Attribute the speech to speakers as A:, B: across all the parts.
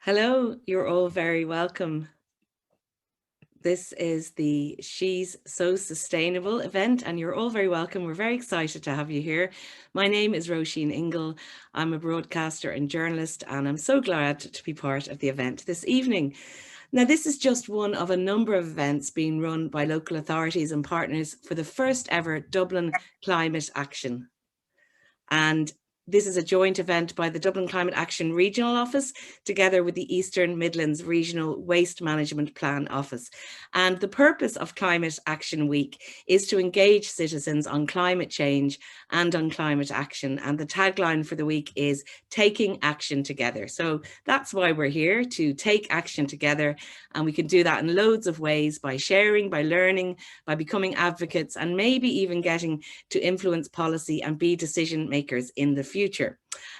A: Hello, you're all very welcome. This is the She's So Sustainable event, and you're all very welcome. We're very excited to have you here. My name is Roisin Ingle. I'm a broadcaster and journalist, and I'm so glad to be part of the event this evening. Now, this is just one of a number of events being run by local authorities and partners for the first ever Dublin Climate Action. And this is a joint event by the Dublin Climate Action Regional Office together with the Eastern Midlands Regional Waste Management Plan Office. And the purpose of Climate Action Week is to engage citizens on climate change and on climate action. And the tagline for the week is taking action together. So that's why we're here, to take action together. And we can do that in loads of ways, by sharing, by learning, by becoming advocates, and maybe even getting to influence policy and be decision makers in the future.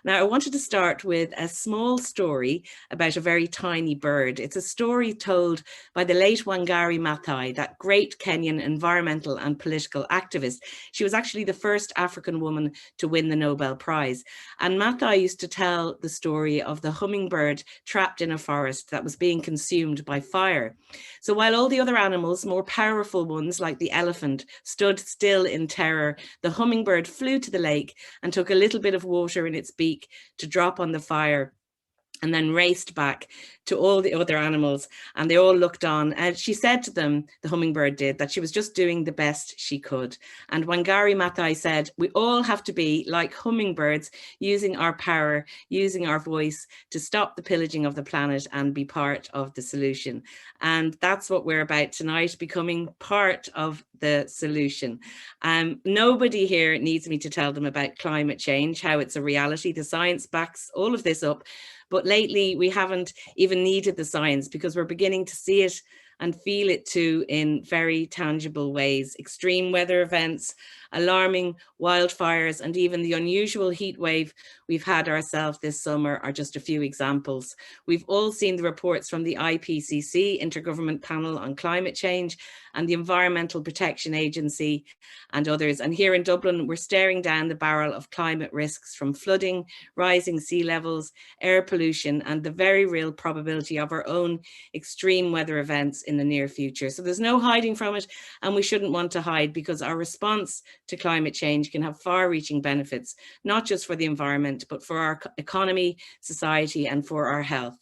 A: Now, I wanted to start with a small story about a very tiny bird. It's a story told by the late Wangari Maathai, that great Kenyan environmental and political activist. She was actually the first African woman to win the Nobel Prize. And Maathai used to tell the story of the hummingbird trapped in a forest that was being consumed by fire. So while all the other animals, more powerful ones like the elephant, stood still in terror, the hummingbird flew to the lake and took a little bit of water in its beak to drop on the fire, and then raced back to all the other animals, and they all looked on. And she said to them, the hummingbird did, that she was just doing the best she could. And Wangari Maathai said, we all have to be like hummingbirds, using our power, using our voice to stop the pillaging of the planet and be part of the solution. And that's what we're about tonight, becoming part of the solution. Nobody here needs me to tell them about climate change, how it's a reality. The science backs all of this up. But lately, we haven't even needed the science, because we're beginning to see it and feel it too in very tangible ways. Extreme weather events, alarming wildfires, and even the unusual heat wave we've had ourselves this summer are just a few examples. We've all seen the reports from the IPCC, Intergovernment Panel on Climate Change, and the Environmental Protection Agency and others. And here in Dublin, we're staring down the barrel of climate risks, from flooding, rising sea levels, air pollution, and the very real probability of our own extreme weather events in the near future. So there's no hiding from it, and we shouldn't want to hide, because our response to climate change can have far-reaching benefits, not just for the environment, but for our economy, society, and for our health.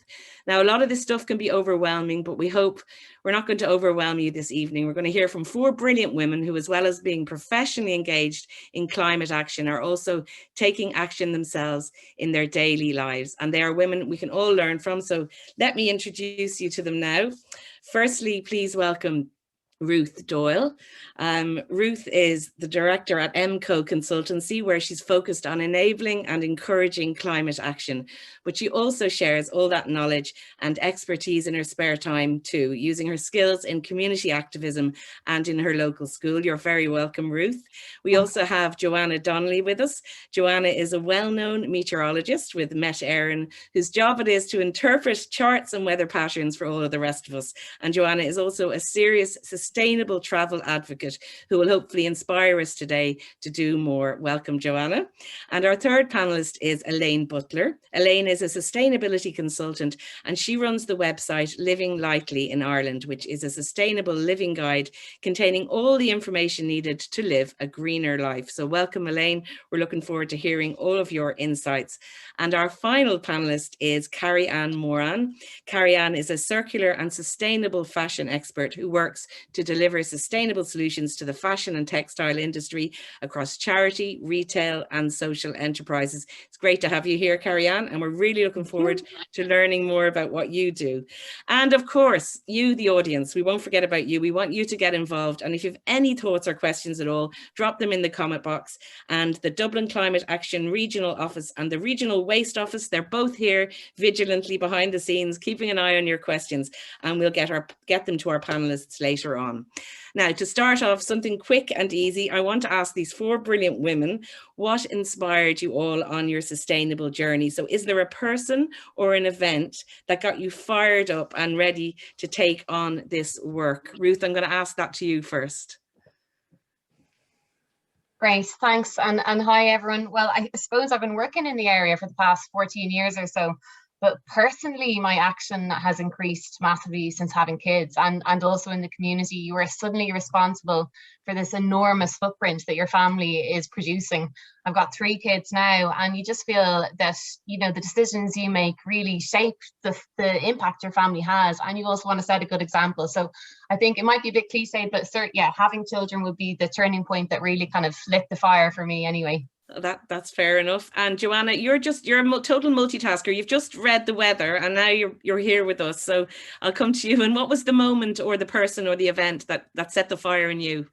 A: Now, a lot of this stuff can be overwhelming, but we hope we're not going to overwhelm you this evening. We're going to hear from four brilliant women who, as well as being professionally engaged in climate action, are also taking action themselves in their daily lives. And they are women we can all learn from. So let me introduce you to them now. Firstly, please welcome Ruth Doyle. Ruth is the director at MCO Consultancy, where she's focused on enabling and encouraging climate action. But she also shares all that knowledge and expertise in her spare time too, using her skills in community activism and in her local school. You're very welcome, Ruth. We also have Joanna Donnelly with us. Joanna is a well-known meteorologist with Met Éireann, whose job it is to interpret charts and weather patterns for all of the rest of us. And Joanna is also a serious sustainable travel advocate who will hopefully inspire us today to do more. Welcome, Joanna. And our third panelist is Elaine Butler. Elaine is a sustainability consultant, and she runs the website Living Lightly in Ireland, which is a sustainable living guide containing all the information needed to live a greener life. So welcome, Elaine. We're looking forward to hearing all of your insights. And our final panelist is Carrie-Anne Moran. Carrie-Anne is a circular and sustainable fashion expert who works to deliver sustainable solutions to the fashion and textile industry across charity, retail, and social enterprises. It's great to have you here, Carrie-Anne, and we're really looking forward to learning more about what you do. And of course, you, the audience, we won't forget about you. We want you to get involved. And if you have any thoughts or questions at all, drop them in the comment box. And the Dublin Climate Action Regional Office and the Regional Waste Office, they're both here vigilantly behind the scenes, keeping an eye on your questions, and we'll get them to our panelists later on. Now, to start off, something quick and easy, I want to ask these four brilliant women, what inspired you all on your sustainable journey? So is there a person or an event that got you fired up and ready to take on this work? Ruth, I'm going to ask that to you first.
B: Great, thanks. And hi, everyone. Well, I suppose I've been working in the area for the past 14 years or so, But personally, my action has increased massively since having kids, and also in the community. You are suddenly responsible for this enormous footprint that your family is producing. I've got 3 kids now, and you just feel that, you know, the decisions you make really shape the impact your family has, and you also want to set a good example. So I think it might be a bit cliche, but yeah, having children would be the turning point that really kind of lit the fire for me anyway.
A: That's fair enough. And Joanna, you're a total multitasker. You've just read the weather and now you're here with us. So I'll come to you. And what was the moment or the person or the event that set the fire in you?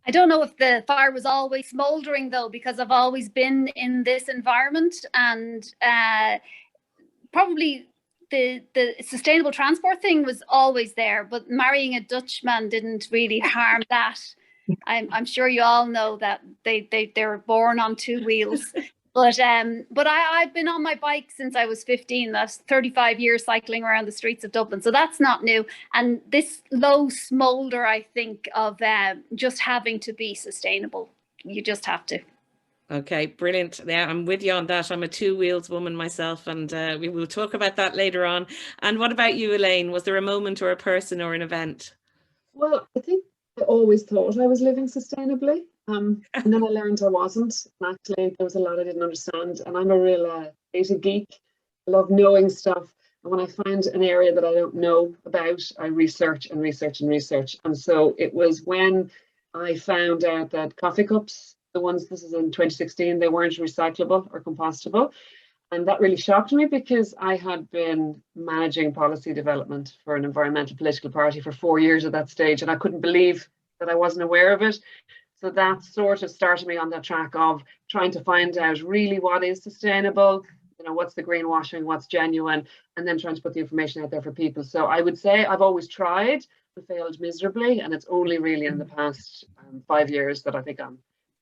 C: I don't know if the fire was always smoldering though, because I've always been in this environment, and probably the sustainable transport thing was always there, but marrying a Dutchman didn't really harm that. I'm sure you all know that they were born on 2 wheels. But I've been on my bike since I was 15. That's 35 years cycling around the streets of Dublin. So that's not new. And this low smolder, I think, of just having to be sustainable. You just have to.
A: Okay, brilliant. Yeah, I'm with you on that. I'm a 2 wheels woman myself, and we will talk about that later on. And what about you, Elaine? Was there a moment or a person or an event?
D: Well, I think I always thought I was living sustainably. And then I learned I wasn't. And actually, there was a lot I didn't understand. And I'm a real data geek. I love knowing stuff. And when I find an area that I don't know about, I research and research and research. And so it was when I found out that coffee cups, the ones, this is in 2016, they weren't recyclable or compostable. And that really shocked me, because I had been managing policy development for an environmental political party for 4 years at that stage, and I couldn't believe that I wasn't aware of it. So that sort of started me on that track of trying to find out really what is sustainable, you know, what's the greenwashing, what's genuine, and then trying to put the information out there for people. So I would say I've always tried and failed miserably, and it's only really in the past 5 years that I think I'm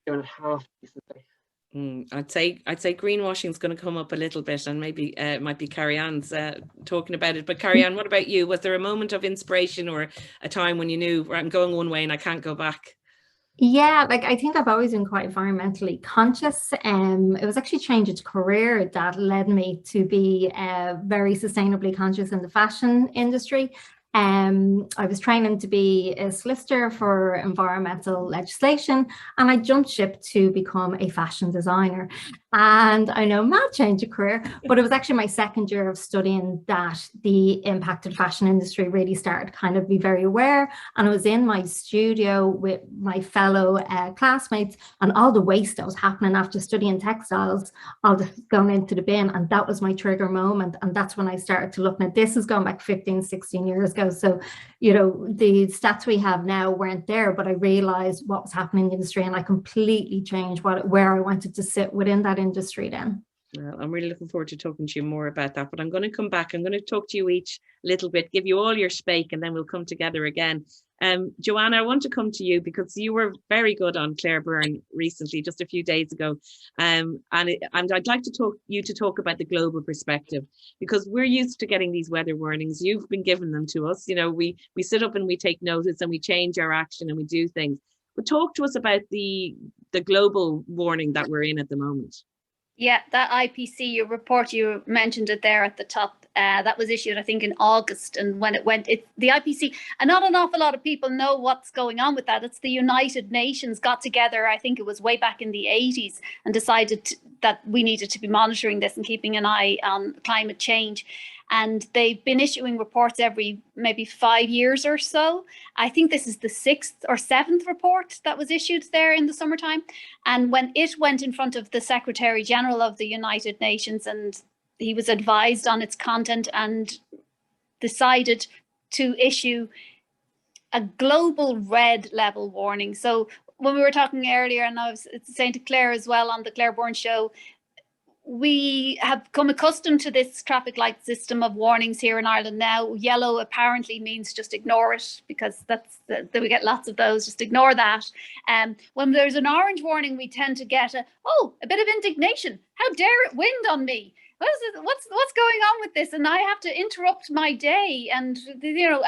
D: doing it half decently.
A: I'd say greenwashing is going to come up a little bit, and maybe it might be Carrie-Anne's talking about it. But Carrie-Anne, what about you? Was there a moment of inspiration or a time when you knew, I'm going one way and I can't go back?
E: Yeah, like I think I've always been quite environmentally conscious. It was actually change of career that led me to be very sustainably conscious in the fashion industry. I was training to be a solicitor for environmental legislation, and I jumped ship to become a fashion designer. And I know, mad change of career, but it was actually my 2nd year of studying that the impact of the fashion industry really started to kind of be very aware. And I was in my studio with my fellow classmates, and all the waste that was happening after studying textiles, all just going into the bin. And that was my trigger moment. And that's when I started to look at this. Is going back 15, 16 years ago. So, you know, the stats we have now weren't there, but I realized what was happening in the industry, and I completely changed where I wanted to sit within that industry then.
A: Well, I'm really looking forward to talking to you more about that, but I'm going to come back. I'm going to talk to you each a little bit, give you all your speak, and then we'll come together again. Joanna, I want to come to you because you were very good on Claire Byrne recently, just a few days ago. And I'd like to talk about the global perspective, because we're used to getting these weather warnings. You've been giving them to us. You know, we sit up and we take notice and we change our action and we do things. But talk to us about the global warning that we're in at the moment.
C: Yeah, that IPCC report, you mentioned it there at the top, that was issued, I think, in August. And when it went, the IPCC, and not an awful lot of people know what's going on with that. It's the United Nations got together, I think it was way back in the 80s, and decided that we needed to be monitoring this and keeping an eye on climate change. And they've been issuing reports every maybe 5 years or so. I think this is the 6th or 7th report that was issued there in the summertime. And when it went in front of the Secretary General of the United Nations, and he was advised on its content and decided to issue a global red level warning. So when we were talking earlier, and I was saying to Claire as well on the Claire Byrne show, we have become accustomed to this traffic light system of warnings here in Ireland now. Yellow apparently means just ignore it, because we get lots of those, just ignore that. When there's an orange warning, we tend to get a bit of indignation. How dare it wind on me? What's going on with this? And I have to interrupt my day, and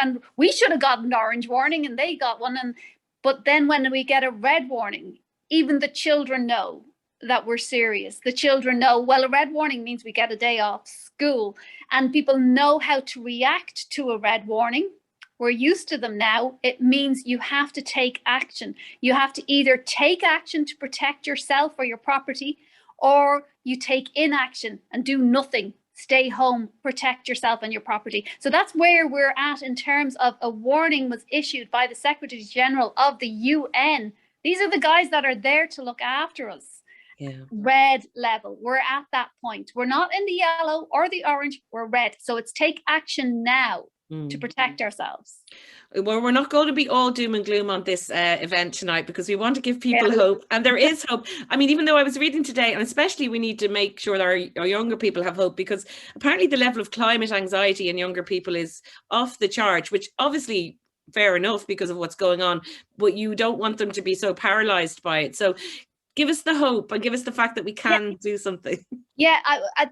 C: and we should have got an orange warning and they got one. But then when we get a red warning, even the children know that we're serious. The children know, well, a red warning means we get a day off school, and people know how to react to a red warning. We're used to them now. It means you have to take action. You have to either take action to protect yourself or your property, or you take inaction and do nothing. Stay home, protect yourself and your property. So that's where we're at in terms of a warning was issued by the Secretary General of the UN. These are the guys that are there to look after us.
A: Yeah.
C: Red level. We're at that point. We're not in the yellow or the orange, we're red. So it's take action now to protect ourselves.
A: Well, we're not going to be all doom and gloom on this event tonight, because we want to give people hope, and there is hope. I mean, even though I was reading today, and especially we need to make sure that our younger people have hope, because apparently the level of climate anxiety in younger people is off the chart, which obviously fair enough because of what's going on, but you don't want them to be so paralyzed by it. So give us the hope and give us the fact that we can do something.
C: Yeah,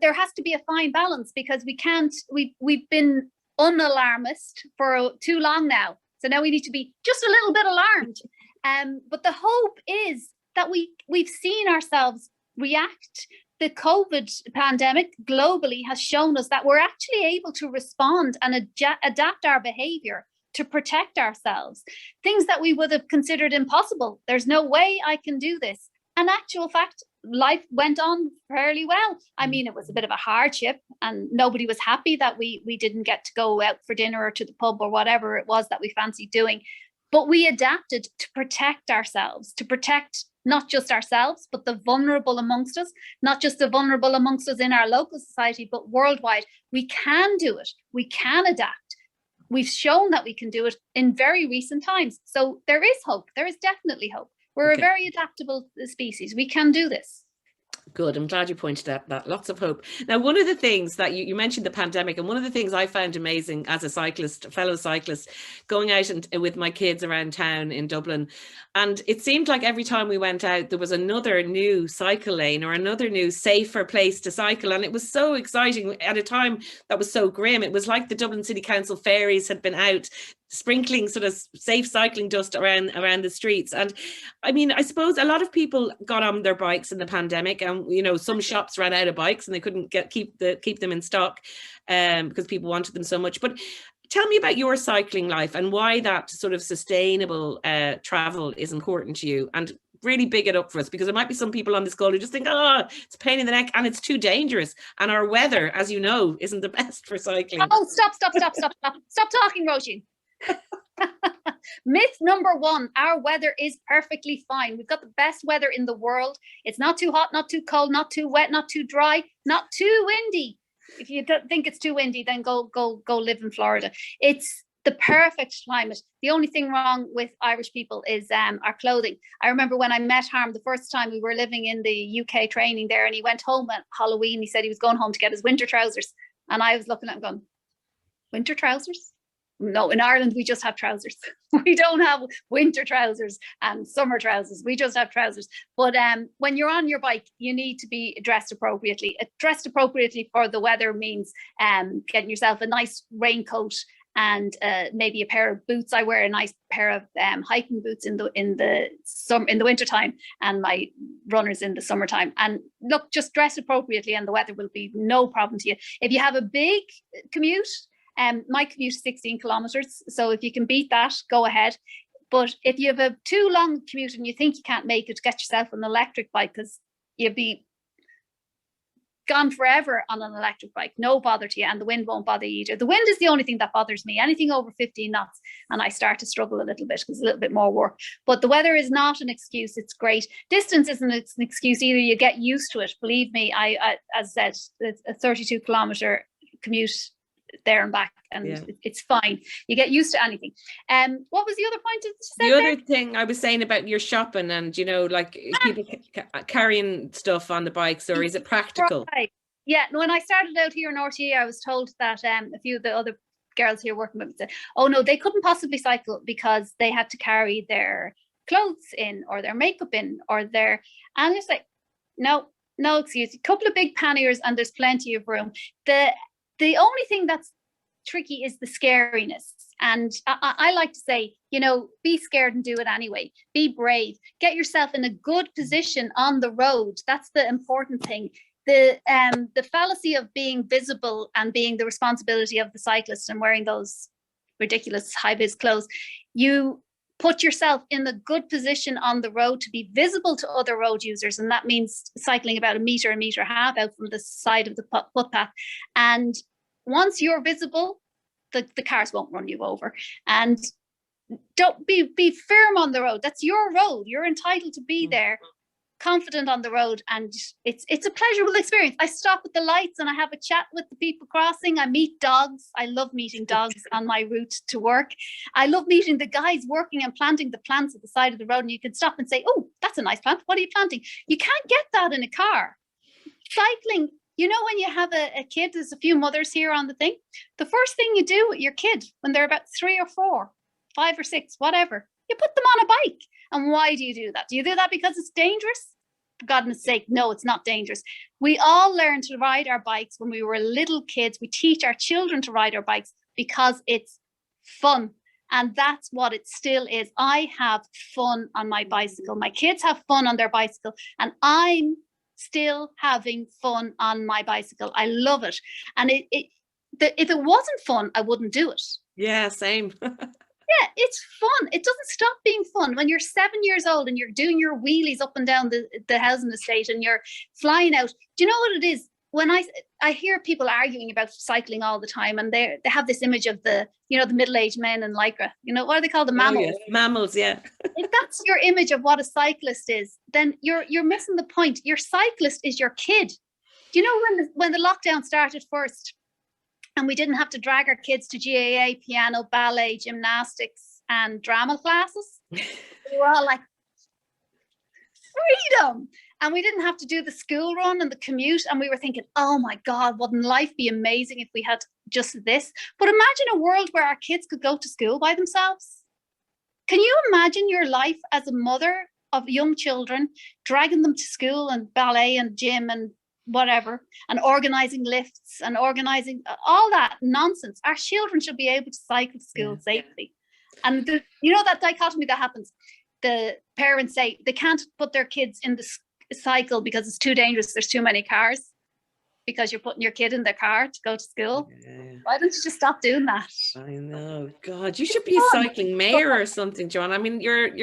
C: there has to be a fine balance, because we can't, we've been unalarmist for too long now. So now we need to be just a little bit alarmed. But the hope is that we've seen ourselves react. The COVID pandemic globally has shown us that we're actually able to respond and adapt our behavior to protect ourselves. Things that we would have considered impossible. There's no way I can do this. In actual fact, life went on fairly well. I mean, it was a bit of a hardship, and nobody was happy that we didn't get to go out for dinner or to the pub or whatever it was that we fancied doing. But we adapted to protect ourselves, to protect not just ourselves, but the vulnerable amongst us, not just the vulnerable amongst us in our local society, but worldwide. We can do it. We can adapt. We've shown that we can do it in very recent times. So there is hope. There is definitely hope. We're a very adaptable species. We can do this.
A: Good. I'm glad you pointed out that. Lots of hope. Now, one of the things that you mentioned the pandemic, and one of the things I found amazing as a cyclist, a fellow cyclist, going out with my kids around town in Dublin, and it seemed like every time we went out, there was another new cycle lane or another new safer place to cycle. And it was so exciting at a time that was so grim. It was like the Dublin City Council fairies had been out sprinkling sort of safe cycling dust around the streets. And I mean, I suppose a lot of people got on their bikes in the pandemic, and you know, some shops ran out of bikes and they couldn't keep them in stock because people wanted them so much. But tell me about your cycling life and why that sort of sustainable travel is important to you, and really big it up for us, because there might be some people on this call who just think, oh, it's a pain in the neck and it's too dangerous, and our weather, as you know, isn't the best for cycling.
C: Oh, stop talking, Roisin. Myth number one, our weather is perfectly fine. We've got the best weather in the world. It's not too hot, not too cold, not too wet, not too dry, not too windy. If you don't think it's too windy, then go live in Florida. It's the perfect climate. The only thing wrong with Irish people is our clothing. I remember when I met Harm the first time, we were living in the UK training there, and he went home at Halloween. He said he was going home to get his winter trousers, and I was looking at him going, winter trousers? No, in Ireland, we just have trousers. We don't have winter trousers and summer trousers. We just have trousers. But when you're on your bike, you need to be dressed appropriately. Dressed appropriately for the weather means getting yourself a nice raincoat and maybe a pair of boots. I wear a nice pair of hiking boots in the wintertime, and my runners in the summertime. And look, just dress appropriately and the weather will be no problem to you. If you have a big commute, my commute is 16 kilometers. So if you can beat that, go ahead. But if you have a too long commute and you think you can't make it, get yourself an electric bike, because you'll be gone forever on an electric bike. No bother to you, and the wind won't bother you either. The wind is the only thing that bothers me. Anything over 15 knots, and I start to struggle a little bit because it's a little bit more work. But the weather is not an excuse. It's great. Distance isn't an excuse either. You get used to it. Believe me, I as I said, it's a 32 kilometer commute there and back, and it's fine. You get used to anything. What was the other point?
A: The other thing I was saying about your shopping, and you know, like people carrying stuff on the bikes, or is it practical?
C: Right. Yeah. When I started out here in RTE, I was told that a few of the other girls here working with me said, "Oh no, they couldn't possibly cycle because they had to carry their clothes in, or their makeup in, or their." And it's like, no excuse. A couple of big panniers, and there's plenty of room. The only thing that's tricky is the scariness. And I like to say, you know, be scared and do it anyway. Be brave. Get yourself in a good position on the road. That's the important thing. The fallacy of being visible and being the responsibility of the cyclist and wearing those ridiculous high-vis clothes, you put yourself in a good position on the road to be visible to other road users, and that means cycling about a meter and a half out from the side of the footpath. And once you're visible, the cars won't run you over. And don't be firm on the road. That's your road. You're entitled to be there, confident on the road, and it's a pleasurable experience. I stop at the lights and I have a chat with the people crossing. I meet dogs. I love meeting dogs on my route to work. I love meeting the guys working and planting the plants at the side of the road, and you can stop and say, oh, that's a nice plant. What are you planting? You can't get that in a car. Cycling, you know, when you have a kid, there's a few mothers here on the thing. The first thing you do with your kid when they're about 3 or 4, 5 or 6, whatever, you put them on a bike. And why do you do that? Do you do that because it's dangerous? For goodness sake, no, it's not dangerous. We all learned to ride our bikes when we were little kids. We teach our children to ride our bikes because it's fun. And that's what it still is. I have fun on my bicycle. My kids have fun on their bicycle. And I'm still having fun on my bicycle. I love it. And if it wasn't fun, I wouldn't do it.
A: Yeah, same.
C: Yeah, it's fun. It doesn't stop being fun. When you're 7 years old and you're doing your wheelies up and down the housing estate and you're flying out, do you know what it is? When I hear people arguing about cycling all the time, and they have this image of the middle-aged men in lycra. You know, what do they call the mammals?
A: Oh, yeah. Mammals, yeah.
C: If that's your image of what a cyclist is, then you're missing the point. Your cyclist is your kid. Do you know when the lockdown started first, and we didn't have to drag our kids to GAA, piano, ballet, gymnastics, and drama classes? We were all like, freedom! And we didn't have to do the school run and the commute. And we were thinking, oh my God, wouldn't life be amazing if we had just this? But imagine a world where our kids could go to school by themselves. Can you imagine your life as a mother of young children, dragging them to school and ballet and gym and whatever, and organizing lifts and organizing all that nonsense? Our children should be able to cycle to school safely. And you know that dichotomy that happens. The parents say they can't put their kids in the cycle because it's too dangerous. There's too many cars, because you're putting your kid in their car to go to school. Yeah. Why don't you just stop doing that?
A: I know. God, you should be a cycling mayor or something, John. I mean, you're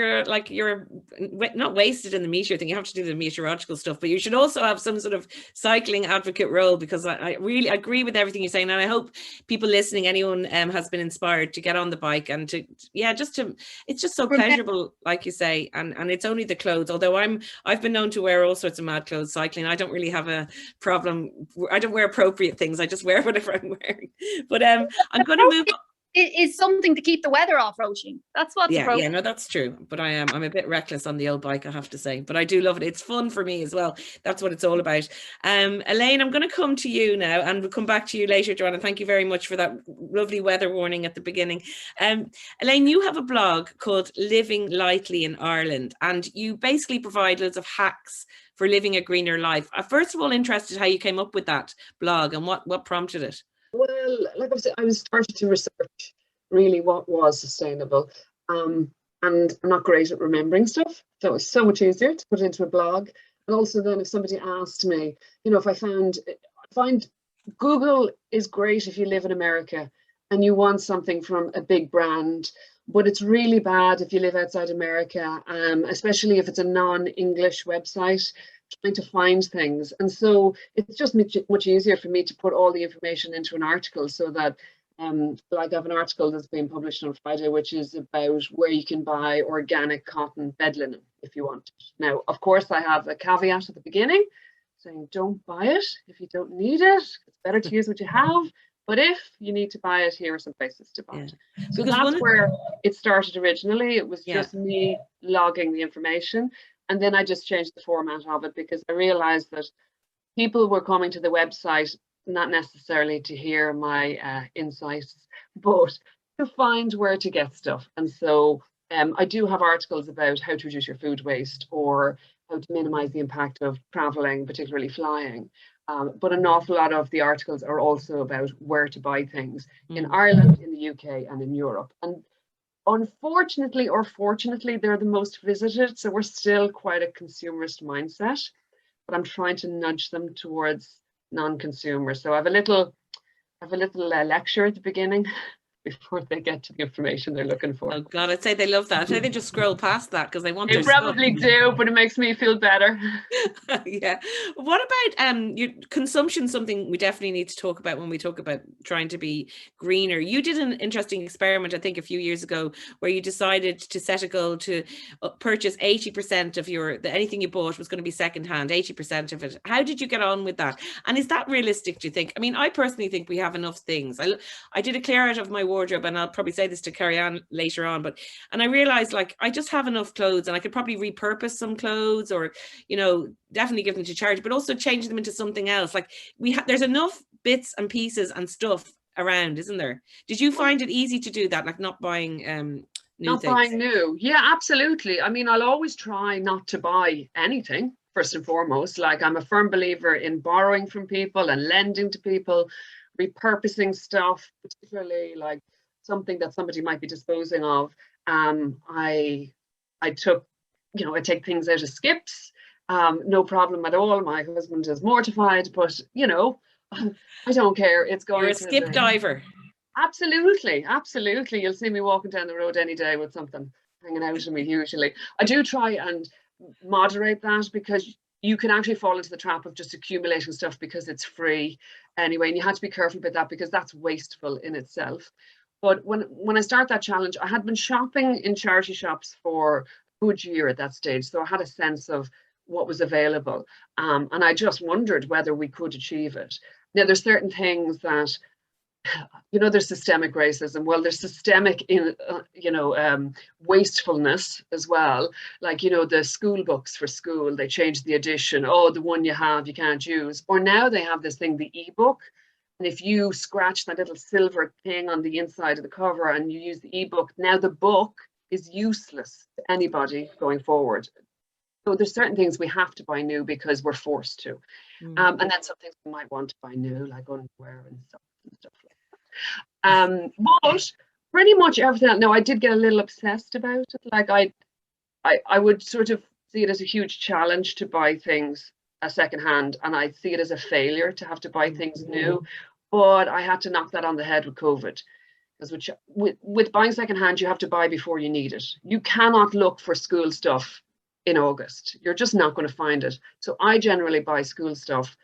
A: not wasted in the meteor thing. You have to do the meteorological stuff, but you should also have some sort of cycling advocate role, because I really agree with everything you're saying. And I hope people listening, anyone has been inspired to get on the bike and it's just so pleasurable, like you say. And it's only the clothes. Although I've been known to wear all sorts of mad clothes cycling. I don't really have a problem. I don't wear appropriate things. I just wear whatever I'm wearing. But I'm going to move.
C: It is something to keep the weather off, Roisin. That's what's appropriate.
A: Yeah, no, that's true. But I'm a bit reckless on the old bike, I have to say. But I do love it. It's fun for me as well. That's what it's all about. Elaine, I'm going to come to you now, and we'll come back to you later, Joanna. Thank you very much for that lovely weather warning at the beginning. Elaine, you have a blog called Living Lightly in Ireland, and you basically provide loads of hacks for living a greener life. First of all, interested how you came up with that blog and what prompted it.
D: Well, like I was starting to research really what was sustainable, and I'm not great at remembering stuff, so it was so much easier to put it into a blog. And also then if somebody asked me, if I find Google is great if you live in America and you want something from a big brand, but it's really bad if you live outside America, especially if it's a non-English website, trying to find things. And so it's just much easier for me to put all the information into an article, so that like I have an article that's being published on Friday, which is about where you can buy organic cotton bed linen if you want it. Now, of course, I have a caveat at the beginning saying don't buy it if you don't need it. It's better to use what you have. But if you need to buy it, here are some places to buy it. So that's where it started originally. It was just me logging the information. And then I just changed the format of it, because I realized that people were coming to the website not necessarily to hear my insights, but to find where to get stuff. And so I do have articles about how to reduce your food waste, or how to minimize the impact of traveling, particularly flying. But an awful lot of the articles are also about where to buy things in Ireland, in the UK, and in Europe. And unfortunately or fortunately, they're the most visited. So we're still quite a consumerist mindset, but I'm trying to nudge them towards non-consumer. So I have a little lecture at the beginning before they get to the information they're looking for.
A: Oh God, I'd say they love that. I'd say they just scroll past that because they want
D: They
A: their
D: probably
A: stuff.
D: do, but it makes me feel better.
A: Yeah. What about your consumption? Something we definitely need to talk about when we talk about trying to be greener. You did an interesting experiment, I think, a few years ago, where you decided to set a goal to purchase 80% of anything you bought was going to be secondhand, 80% of it. How did you get on with that? And is that realistic, do you think? I mean, I personally think we have enough things. I did a clear out of my wardrobe, and I'll probably say this to Carrie Ann later on, and I realized, like, I just have enough clothes, and I could probably repurpose some clothes, or, you know, definitely give them to charity, but also change them into something else. Like, there's enough bits and pieces and stuff around, isn't there? Did you find it easy to do that, like not buying new things?
D: Buying new. Yeah, absolutely. I mean, I'll always try not to buy anything, first and foremost. Like, I'm a firm believer in borrowing from people and lending to people, repurposing stuff, particularly like something that somebody might be disposing of. I take things out of skips. No problem at all. My husband is mortified, but I don't care. It's going.
A: You're a skip diver.
D: Absolutely, absolutely. You'll see me walking down the road any day with something hanging out of me. Usually, I do try and moderate that, because you can actually fall into the trap of just accumulating stuff because it's free anyway, and you have to be careful about that, because that's wasteful in itself. But when I start that challenge, I had been shopping in charity shops for a good year at that stage, so I had a sense of what was available, and I just wondered whether we could achieve it. Now, there's certain things that, there's systemic racism. Well, there's systemic wastefulness as well. Like, the school books for school, they changed the edition. Oh, the one you have, you can't use. Or now they have this thing, the ebook. And if you scratch that little silver thing on the inside of the cover and you use the ebook, now the book is useless to anybody going forward. So there's certain things we have to buy new because we're forced to. And then some things we might want to buy new, like underwear and stuff like that. But pretty much everything else. Now, I did get a little obsessed about it. Like, I would sort of see it as a huge challenge to buy things secondhand, and I see it as a failure to have to buy things new. But I had to knock that on the head with COVID, because with buying secondhand, you have to buy before you need it. You cannot look for school stuff in August. You're just not going to find it. So I generally buy school stuff,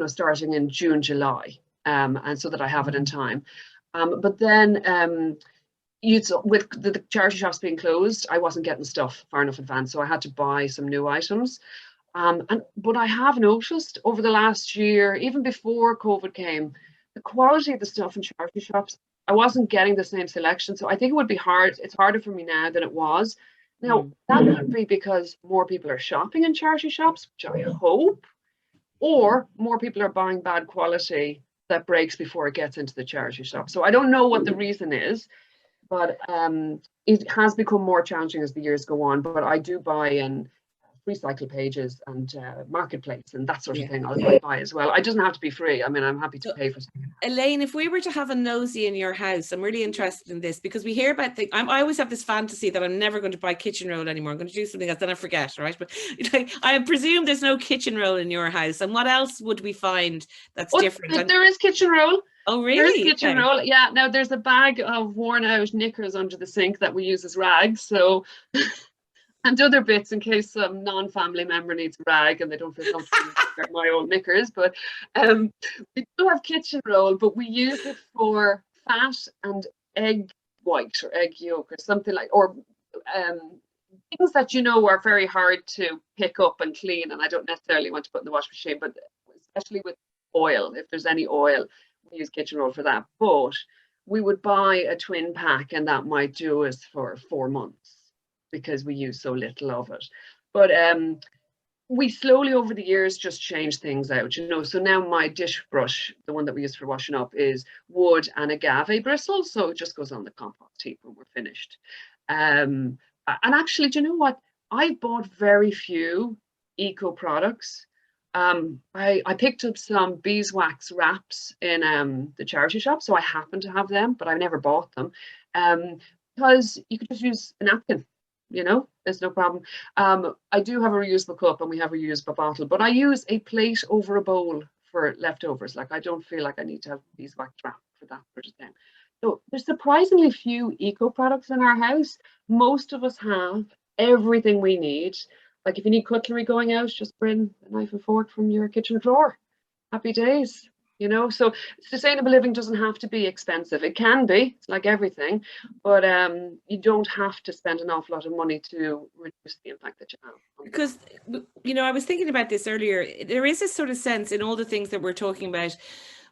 D: starting in June, July, and so that I have it in time. But then with the charity shops being closed, I wasn't getting stuff far enough in advance, so I had to buy some new items. But I have noticed over the last year, even before COVID came, the quality of the stuff in charity shops, I wasn't getting the same selection. So I think it would be hard. It's harder for me now than it was. Now, that could be because more people are shopping in charity shops, which I hope, or more people are buying bad quality that breaks before it gets into the charity shop. So I don't know what the reason is, but it has become more challenging as the years go on. But I do buy in recycle pages and marketplace and that sort of thing. I'll buy as well. It doesn't have to be free. I mean, I'm happy to pay for something.
A: Elaine, if we were to have a nosy in your house, I'm really interested in this, because we hear about things. I always have this fantasy that I'm never going to buy kitchen roll anymore. I'm going to do something else, then I forget, right? But I presume there's no kitchen roll in your house. And what else would we find that's different?
D: There is kitchen roll.
A: Oh, really?
D: There's kitchen roll. Yeah. Now, there's a bag of worn out knickers under the sink that we use as rags. So... and other bits in case some non-family member needs a rag and they don't feel comfortable with my old knickers. But we do have kitchen roll, but we use it for fat and egg white or egg yolk or something like, or things that are very hard to pick up and clean, and I don't necessarily want to put in the washing machine, but especially with oil, if there's any oil, we use kitchen roll for that. But we would buy a twin pack and that might do us for 4 months, because we use so little of it. But we slowly over the years just change things out, So now my dish brush, the one that we use for washing up, is wood and agave bristles. So it just goes on the compost heap when we're finished. And actually, do you know what? I bought very few eco products. I picked up some beeswax wraps in the charity shop, so I happen to have them, but I've never bought them. Because you could just use a napkin, there's no problem. I do have a reusable cup and we have a reusable bottle, but I use a plate over a bowl for leftovers. Like, I don't feel like I need to have beeswax wrap for that sort of thing. So there's surprisingly few eco products in our house. Most of us have everything we need. Like, if you need cutlery going out, just bring a knife and fork from your kitchen drawer. Happy days. So sustainable living doesn't have to be expensive. It can be, it's like everything, but you don't have to spend an awful lot of money to reduce the impact that you have.
A: Because, I was thinking about this earlier. There is a sort of sense in all the things that we're talking about,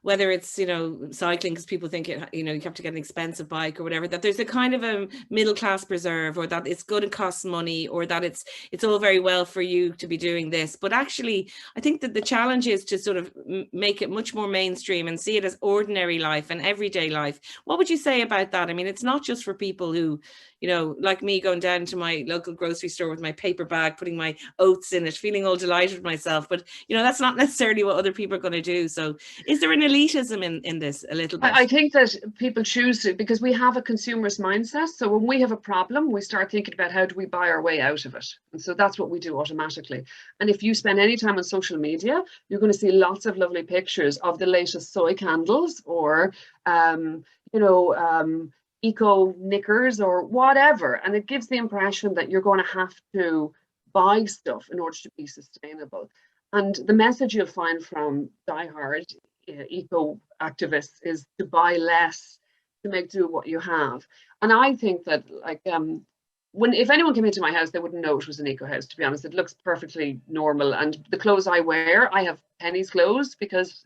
A: whether it's, cycling, because people think, you have to get an expensive bike or whatever, that there's a kind of a middle class preserve, or that it's going to cost money, or that it's all very well for you to be doing this. But actually, I think that the challenge is to sort of make it much more mainstream and see it as ordinary life and everyday life. What would you say about that? I mean, it's not just for people who, like me, going down to my local grocery store with my paper bag, putting my oats in it, feeling all delighted with myself. But, that's not necessarily what other people are going to do. So is there an elitism in this a little bit?
D: I think that people choose to, because we have a consumerist mindset. So when we have a problem, we start thinking about how do we buy our way out of it. And so that's what we do automatically. And if you spend any time on social media, you're going to see lots of lovely pictures of the latest soy candles, or, eco knickers or whatever. And it gives the impression that you're going to have to buy stuff in order to be sustainable. And the message you'll find from diehard eco activists is to buy less, to make do what you have. And I think that, like, if anyone came into my house, they wouldn't know it was an eco house, to be honest. It looks perfectly normal. And the clothes I wear, I have Penneys clothes, because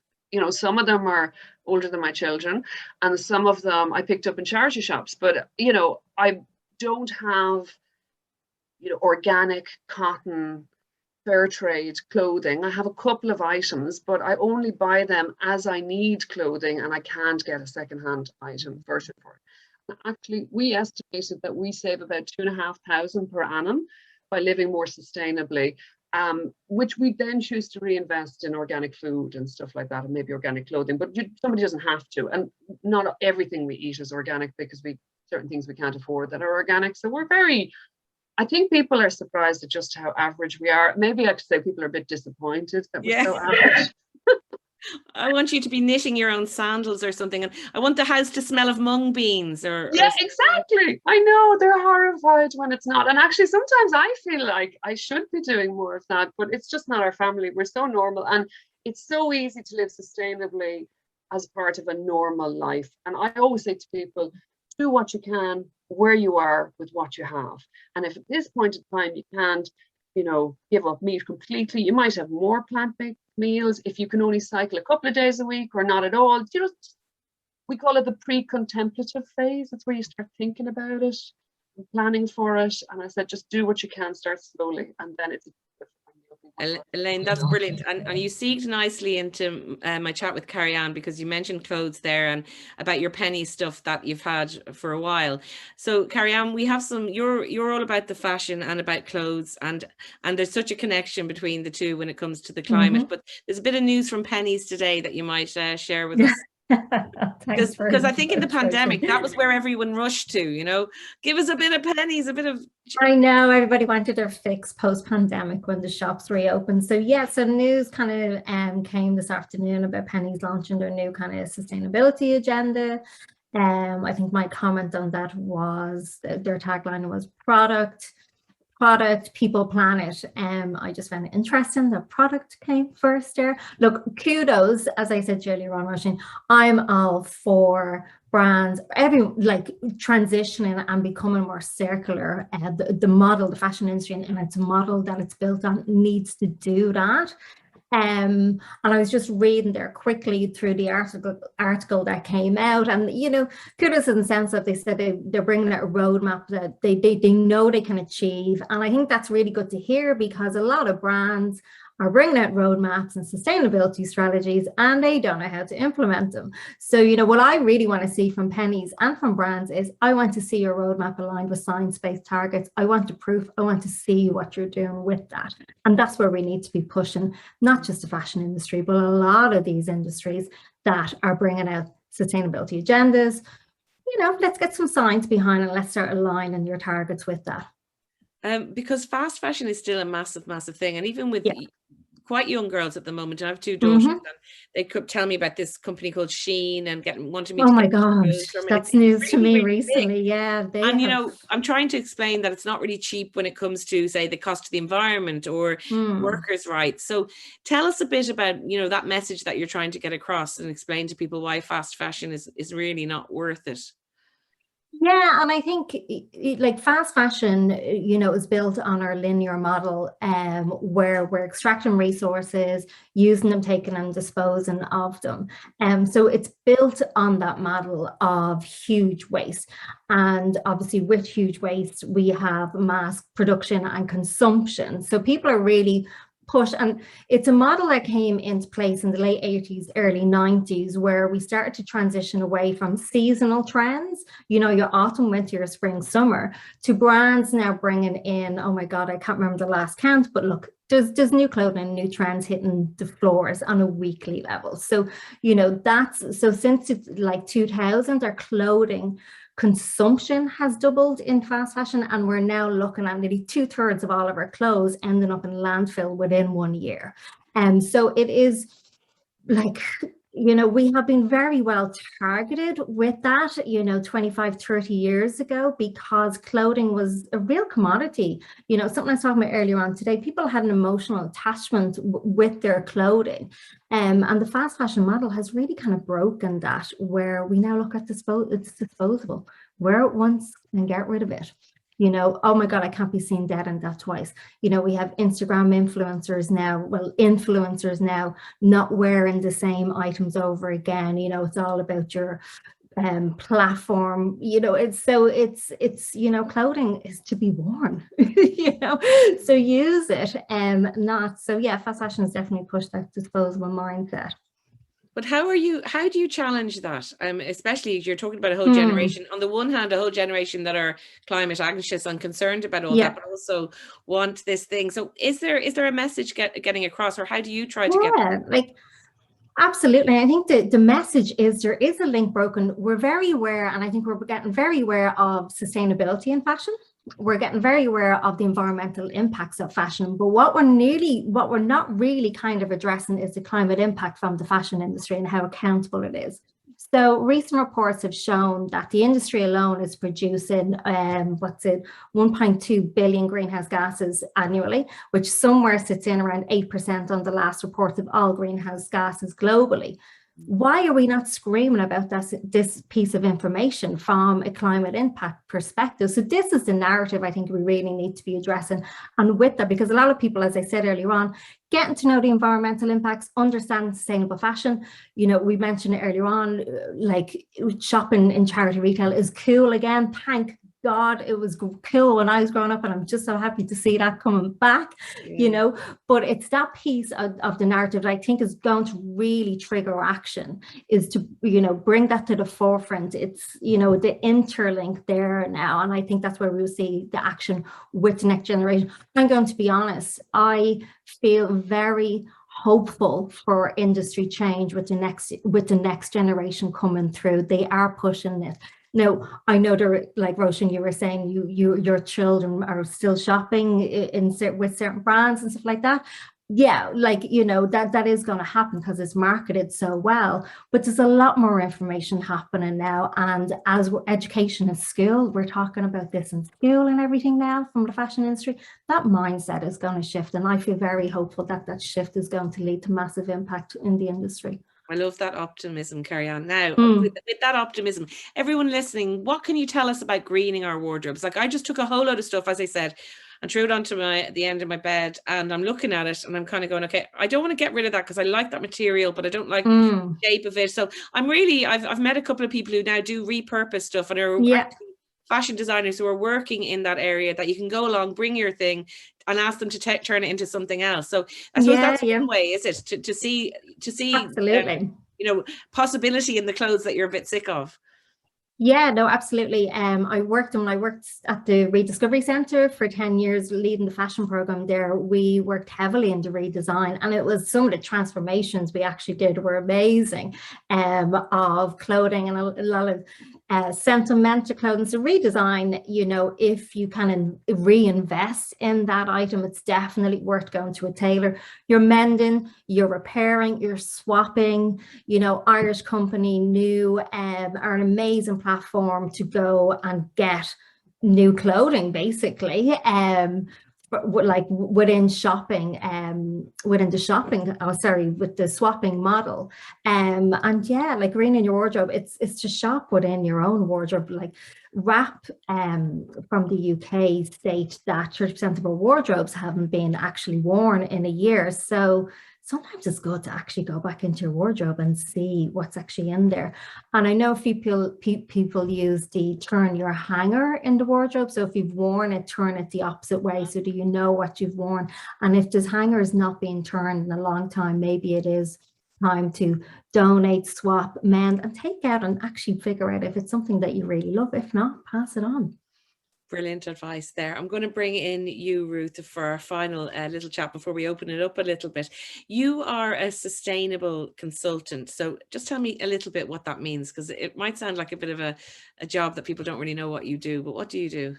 D: some of them are older than my children, and some of them I picked up in charity shops. But I don't have organic cotton fair trade clothing. I have a couple of items, but I only buy them as I need clothing, and I can't get a secondhand item version for it. Actually, we estimated that we save about 2,500 per annum by living more sustainably, which we then choose to reinvest in organic food and stuff like that, and maybe organic clothing. But somebody doesn't have to, and not everything we eat is organic, because certain things we can't afford that are organic. So I think people are surprised at just how average we are. Maybe I could say people are a bit disappointed that we're so average.
A: I want you to be knitting your own sandals or something, and I want the house to smell of mung beans.
D: Exactly. I know, they're horrified when it's not. And actually, sometimes I feel like I should be doing more of that, but it's just not our family. We're so normal, and it's so easy to live sustainably as part of a normal life. And I always say to people, do what you can where you are with what you have. And if at this point in time you can't, give up meat completely, you might have more plant-based meals. If you can only cycle a couple of days a week or not at all, we call it the pre-contemplative phase. It's where you start thinking about it, planning for it. And I said, just do what you can, start slowly, and then it's
A: Elaine, that's brilliant. And you segued nicely into my chat with Carrie-Anne, because you mentioned clothes there and about your penny stuff that you've had for a while. So Carrie-Anne, we have you're all about the fashion and about clothes, and there's such a connection between the two when it comes to the climate. But there's a bit of news from pennies today that you might share with us. Because I think in the pandemic, that was where everyone rushed to, give us a bit of pennies, a bit of...
E: I know, everybody wanted their fix post-pandemic when the shops reopened. So so news kind of came this afternoon about Penneys launching their new kind of sustainability agenda. I think my comment on that was, their tagline was product, people, planet. I just found it interesting that product came first there. Look, kudos, as I said earlier on, Roisin, I'm all for brands, transitioning and becoming more circular. The model, the fashion industry, and it's a model that it's built on, needs to do that. And I was just reading there quickly through the article that came out, and kudos in the sense that they said they're bringing out a roadmap that they know they can achieve, and I think that's really good to hear, because a lot of brands are bringing out roadmaps and sustainability strategies, and they don't know how to implement them. So, you know, what I really want to see from pennies and from brands is I want to see your roadmap aligned with science-based targets. I want the proof. I want to see what you're doing with that. And that's where we need to be pushing, not just the fashion industry, but a lot of these industries that are bringing out sustainability agendas. You know, let's get some science behind it. Let's start aligning your targets with that.
A: Because fast fashion is still a massive, massive thing. And even with
E: Yeah.
A: quite young girls at the moment, and I have 2 daughters,
E: Mhm.
A: and they could tell me about this company called Shein and wanting me
E: Oh
A: to
E: my
A: get clothes
E: gosh,
A: from it.
E: that's
A: It's
E: news to
A: really,
E: me
A: really big.
E: recently. Yeah, they
A: And, you
E: have.
A: know, I'm trying to explain that it's not really cheap when it comes to, say, the cost of the environment or workers' rights. So tell us a bit about, you know, that message that you're trying to get across and explain to people why fast fashion is really not worth it.
E: Yeah, and I think like fast fashion, you know, is built on our linear model, where we're extracting resources, using them, taking them, disposing of them. So it's built on that model of huge waste. And obviously with huge waste, we have mass production and consumption. So people are really push, and it's a model that came into place in the late 80s, early 90s, where we started to transition away from seasonal trends, you know, your autumn, winter, your spring, summer, to brands now bringing in, oh my God, I can't remember the last count, but look, there's new clothing, new trends hitting the floors on a weekly level. So, you know, that's, so since it's like 2000, our clothing consumption has doubled in fast fashion, and we're now looking at nearly 2/3 of all of our clothes ending up in landfill within 1 year. And so it is like, you know, we have been very well targeted with that, you know, 25, 30 years ago, because clothing was a real commodity. You know, something I was talking about earlier on today, people had an emotional attachment with their clothing. And the fast fashion model has really kind of broken that, where we now look at it's disposable. Wear it once and get rid of it. You know, oh my God, I can't be seen dead and that twice. You know, we have Instagram influencers now, not wearing the same items over again. You know, it's all about your platform. You know, it's you know, clothing is to be worn. You know, so use it, not so. Yeah, fast fashion has definitely pushed that disposable mindset.
A: But how do you challenge that? Especially you're talking about a whole generation. On the one hand, a whole generation that are climate anxious and concerned about all that, but also want this thing. So is there a message getting across, or how do you try to get?
E: Yeah, like absolutely. I think the message is there is a link broken. We're very aware, and I think we're getting very aware of sustainability in fashion. We're getting very aware of the environmental impacts of fashion, but what we're not really kind of addressing is the climate impact from the fashion industry and how accountable it is. So recent reports have shown that the industry alone is producing 1.2 billion greenhouse gases annually, which somewhere sits in around 8% on the last report of all greenhouse gases globally. Why are we not screaming about this piece of information from a climate impact perspective? So this is the narrative I think we really need to be addressing. And with that, because a lot of people, as I said earlier on, getting to know the environmental impacts, understand sustainable fashion. You know, we mentioned it earlier on, like shopping in charity retail is cool again. Thank God, it was cool when I was growing up, and I'm just so happy to see that coming back, you know. But it's that piece of the narrative that I think is going to really trigger action, is to, you know, bring that to the forefront. It's, you know, the interlink there now, and I think that's where we'll see the action with the next generation. I'm going to be honest, I feel very hopeful for industry change with the next generation coming through. They are pushing it. Now, I know there, like Roshan, you were saying your children are still shopping with certain brands and stuff like that. Yeah, like, you know, that is going to happen because it's marketed so well, but there's a lot more information happening now. And as education in school, we're talking about this in school and everything now from the fashion industry, that mindset is going to shift. And I feel very hopeful that that shift is going to lead to massive impact in the industry.
A: I love that optimism, Carrie-Anne. Now, with that optimism, everyone listening, what can you tell us about greening our wardrobes? Like, I just took a whole load of stuff, as I said, and threw it onto the end of my bed, and I'm looking at it and I'm kind of going, okay, I don't want to get rid of that because I like that material, but I don't like the shape of it. So I've met a couple of people who now do repurpose stuff and are actually fashion designers who are working in that area, that you can go along, bring your thing, and ask them to turn it into something else. So I suppose that's one way, is it, to see
E: absolutely,
A: possibility in the clothes that you're a bit sick of.
E: Yeah, no, absolutely. I worked at the Rediscovery Centre for 10 years, leading the fashion program there. We worked heavily in the redesign, and it was some of the transformations we actually did were amazing, of clothing and a lot of sentimental clothing. So redesign, if you can reinvest in that item, it's definitely worth going to a tailor. You're mending, you're repairing, you're swapping. Irish company New are an amazing platform to go and get new clothing, basically. Like within with the swapping model, and yeah, like renewing your wardrobe, it's to shop within your own wardrobe. Like WRAP from the UK state that 30% of our wardrobes haven't been actually worn in a year. So sometimes it's good to actually go back into your wardrobe and see what's actually in there. And I know people use the turn your hanger in the wardrobe. So if you've worn it, turn it the opposite way. So do you know what you've worn? And if this hanger is not being turned in a long time, maybe it is time to donate, swap, mend, and take out and actually figure out if it's something that you really love. If not, pass it on.
A: Brilliant advice there. I'm going to bring in you, Ruth, for our final little chat before we open it up a little bit. You are a sustainable consultant. So just tell me a little bit what that means, because it might sound like a bit of a job that people don't really know what you do, but what do you do?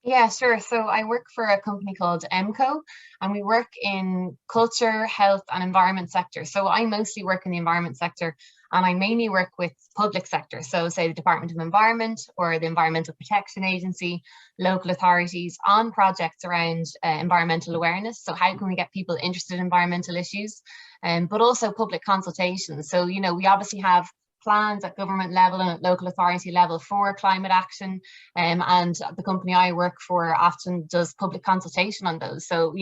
B: Yeah, sure. So I work for a company called MCO, and we work in culture, health, and environment sector. So I mostly work in the environment sector, and I mainly work with public sector. So say the Department of Environment or the Environmental Protection Agency, local authorities on projects around environmental awareness. So how can we get people interested in environmental issues, but also public consultations. So, we obviously have plans at government level and at local authority level for climate action, and the company I work for often does public consultation on those. So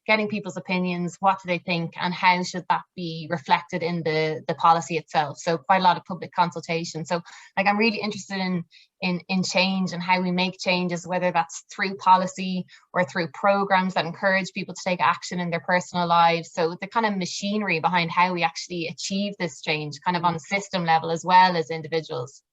B: getting people's opinions, what do they think, and how should that be reflected in the policy itself. So quite a lot of public consultation. So like I'm really interested in change and how we make changes, whether that's through policy or through programs that encourage people to take action in their personal lives. So the kind of machinery behind how we actually achieve this change, kind of on a system level as well as individuals.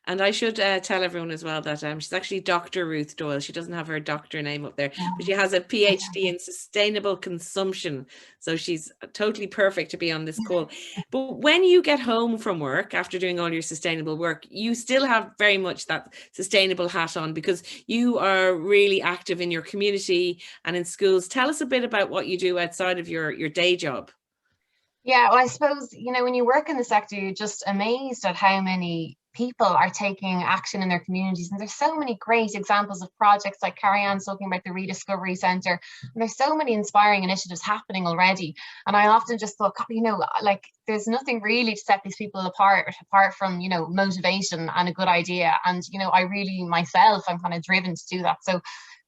A: And I should tell everyone as well that she's actually Dr. Ruth Doyle. She doesn't have her doctor name up there, but she has a PhD in sustainable consumption. So she's totally perfect to be on this call. But when you get home from work after doing all your sustainable work, you still have very much that sustainable hat on, because you are really active in your community and in schools. Tell us a bit about what you do outside of your day job.
B: Yeah, well, I suppose, when you work in the sector, you're just amazed at how many people are taking action in their communities. And there's so many great examples of projects like Carrie Ann's talking about the Rediscovery Centre. And there's so many inspiring initiatives happening already. And I often just thought, like there's nothing really to set these people apart from, motivation and a good idea. And, I really myself, I'm kind of driven to do that. So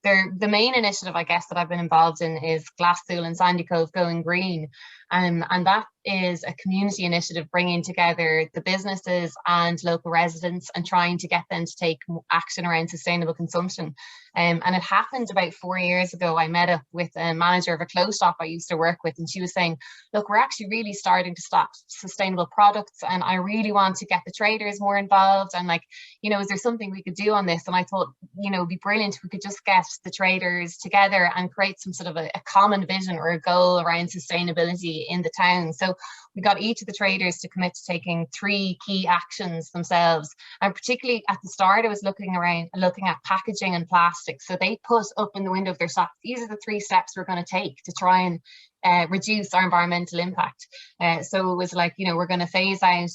B: the main initiative, I guess, that I've been involved in is Glasspool and Sandy Cove Going Green. And that is a community initiative bringing together the businesses and local residents and trying to get them to take action around sustainable consumption. And it happened about 4 years ago. I met up with a manager of a clothes shop I used to work with, and she was saying, look, we're actually really starting to stock sustainable products, and I really want to get the traders more involved. And like, is there something we could do on this? And I thought, it'd be brilliant if we could just get the traders together and create some sort of a common vision or a goal around sustainability in the town. So we got each of the traders to commit to taking 3 key actions themselves. And particularly at the start, I was looking at packaging and plastic. So they put up in the window of their shop, these are the 3 steps we're going to take to try and reduce our environmental impact. So it was like, we're going to phase out,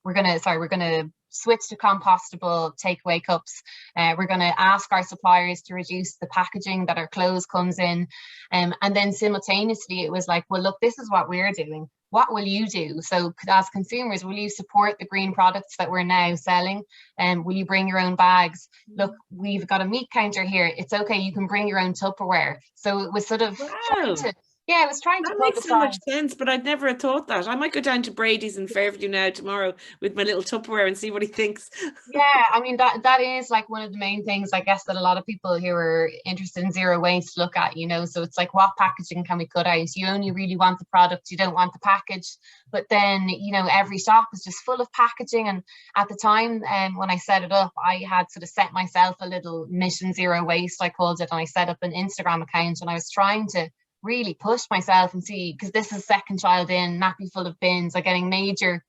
B: we're going to switch to compostable takeaway cups. We're going to ask our suppliers to reduce the packaging that our clothes comes in. And then simultaneously, it was like, well, look, this is what we're doing. What will you do? So as consumers, will you support the green products that we're now selling? And will you bring your own bags? Look, we've got a meat counter here. It's okay. You can bring your own Tupperware. So it was sort of trying to Yeah, I was trying to
A: That makes so much
B: publicize.
A: sense, but I'd never have thought that. I might go down to Brady's in Fairview now tomorrow with my little Tupperware and see what he thinks.
B: Yeah, I mean that is like one of the main things I guess that a lot of people who are interested in zero waste look at, you know. So it's like, what packaging can we cut out? You only really want the product, you don't want the package. But then, you know, every shop is just full of packaging. And at the time, when I set it up, I had sort of set myself a little mission zero waste, I called it, and I set up an Instagram account, and I was trying to really push myself and see, because this is second child in, nappy full of bins, like getting major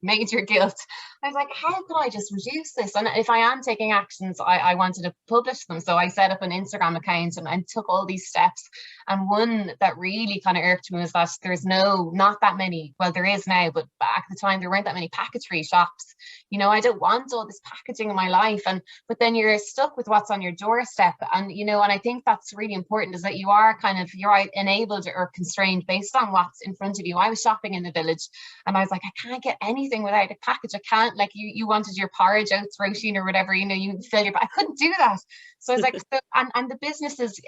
B: guilt. I was like, how could I just reduce this? And if I am taking actions, I wanted to publish them. So I set up an Instagram account and took all these steps. And one that really kind of irked me was that there's not that many, well, there is now, but back at the time, there weren't that many package-free shops. You know, I don't want all this packaging in my life. But then you're stuck with what's on your doorstep. And, you know, and I think that's really important, is that you're enabled or constrained based on what's in front of you. I was shopping in the village and I was like, I can't get anything without a package. I can't, like, you wanted your porridge oats, Roisin, or whatever, you know, you fill your, I couldn't do that. So I was like, so, and the businesses,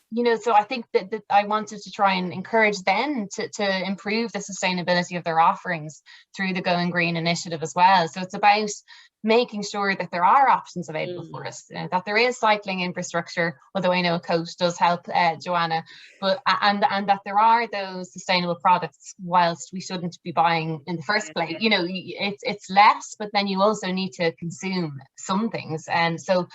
B: you know, so I think that I wanted to try and encourage them to improve the sustainability of their offerings through the Going Green initiative as well. So it's about making sure that there are options available for us, that there is cycling infrastructure, although I know a coach does help, Joanna, but and that there are those sustainable products, whilst we shouldn't be buying in the first place. You know, it's less, but then you also need to consume some things. And so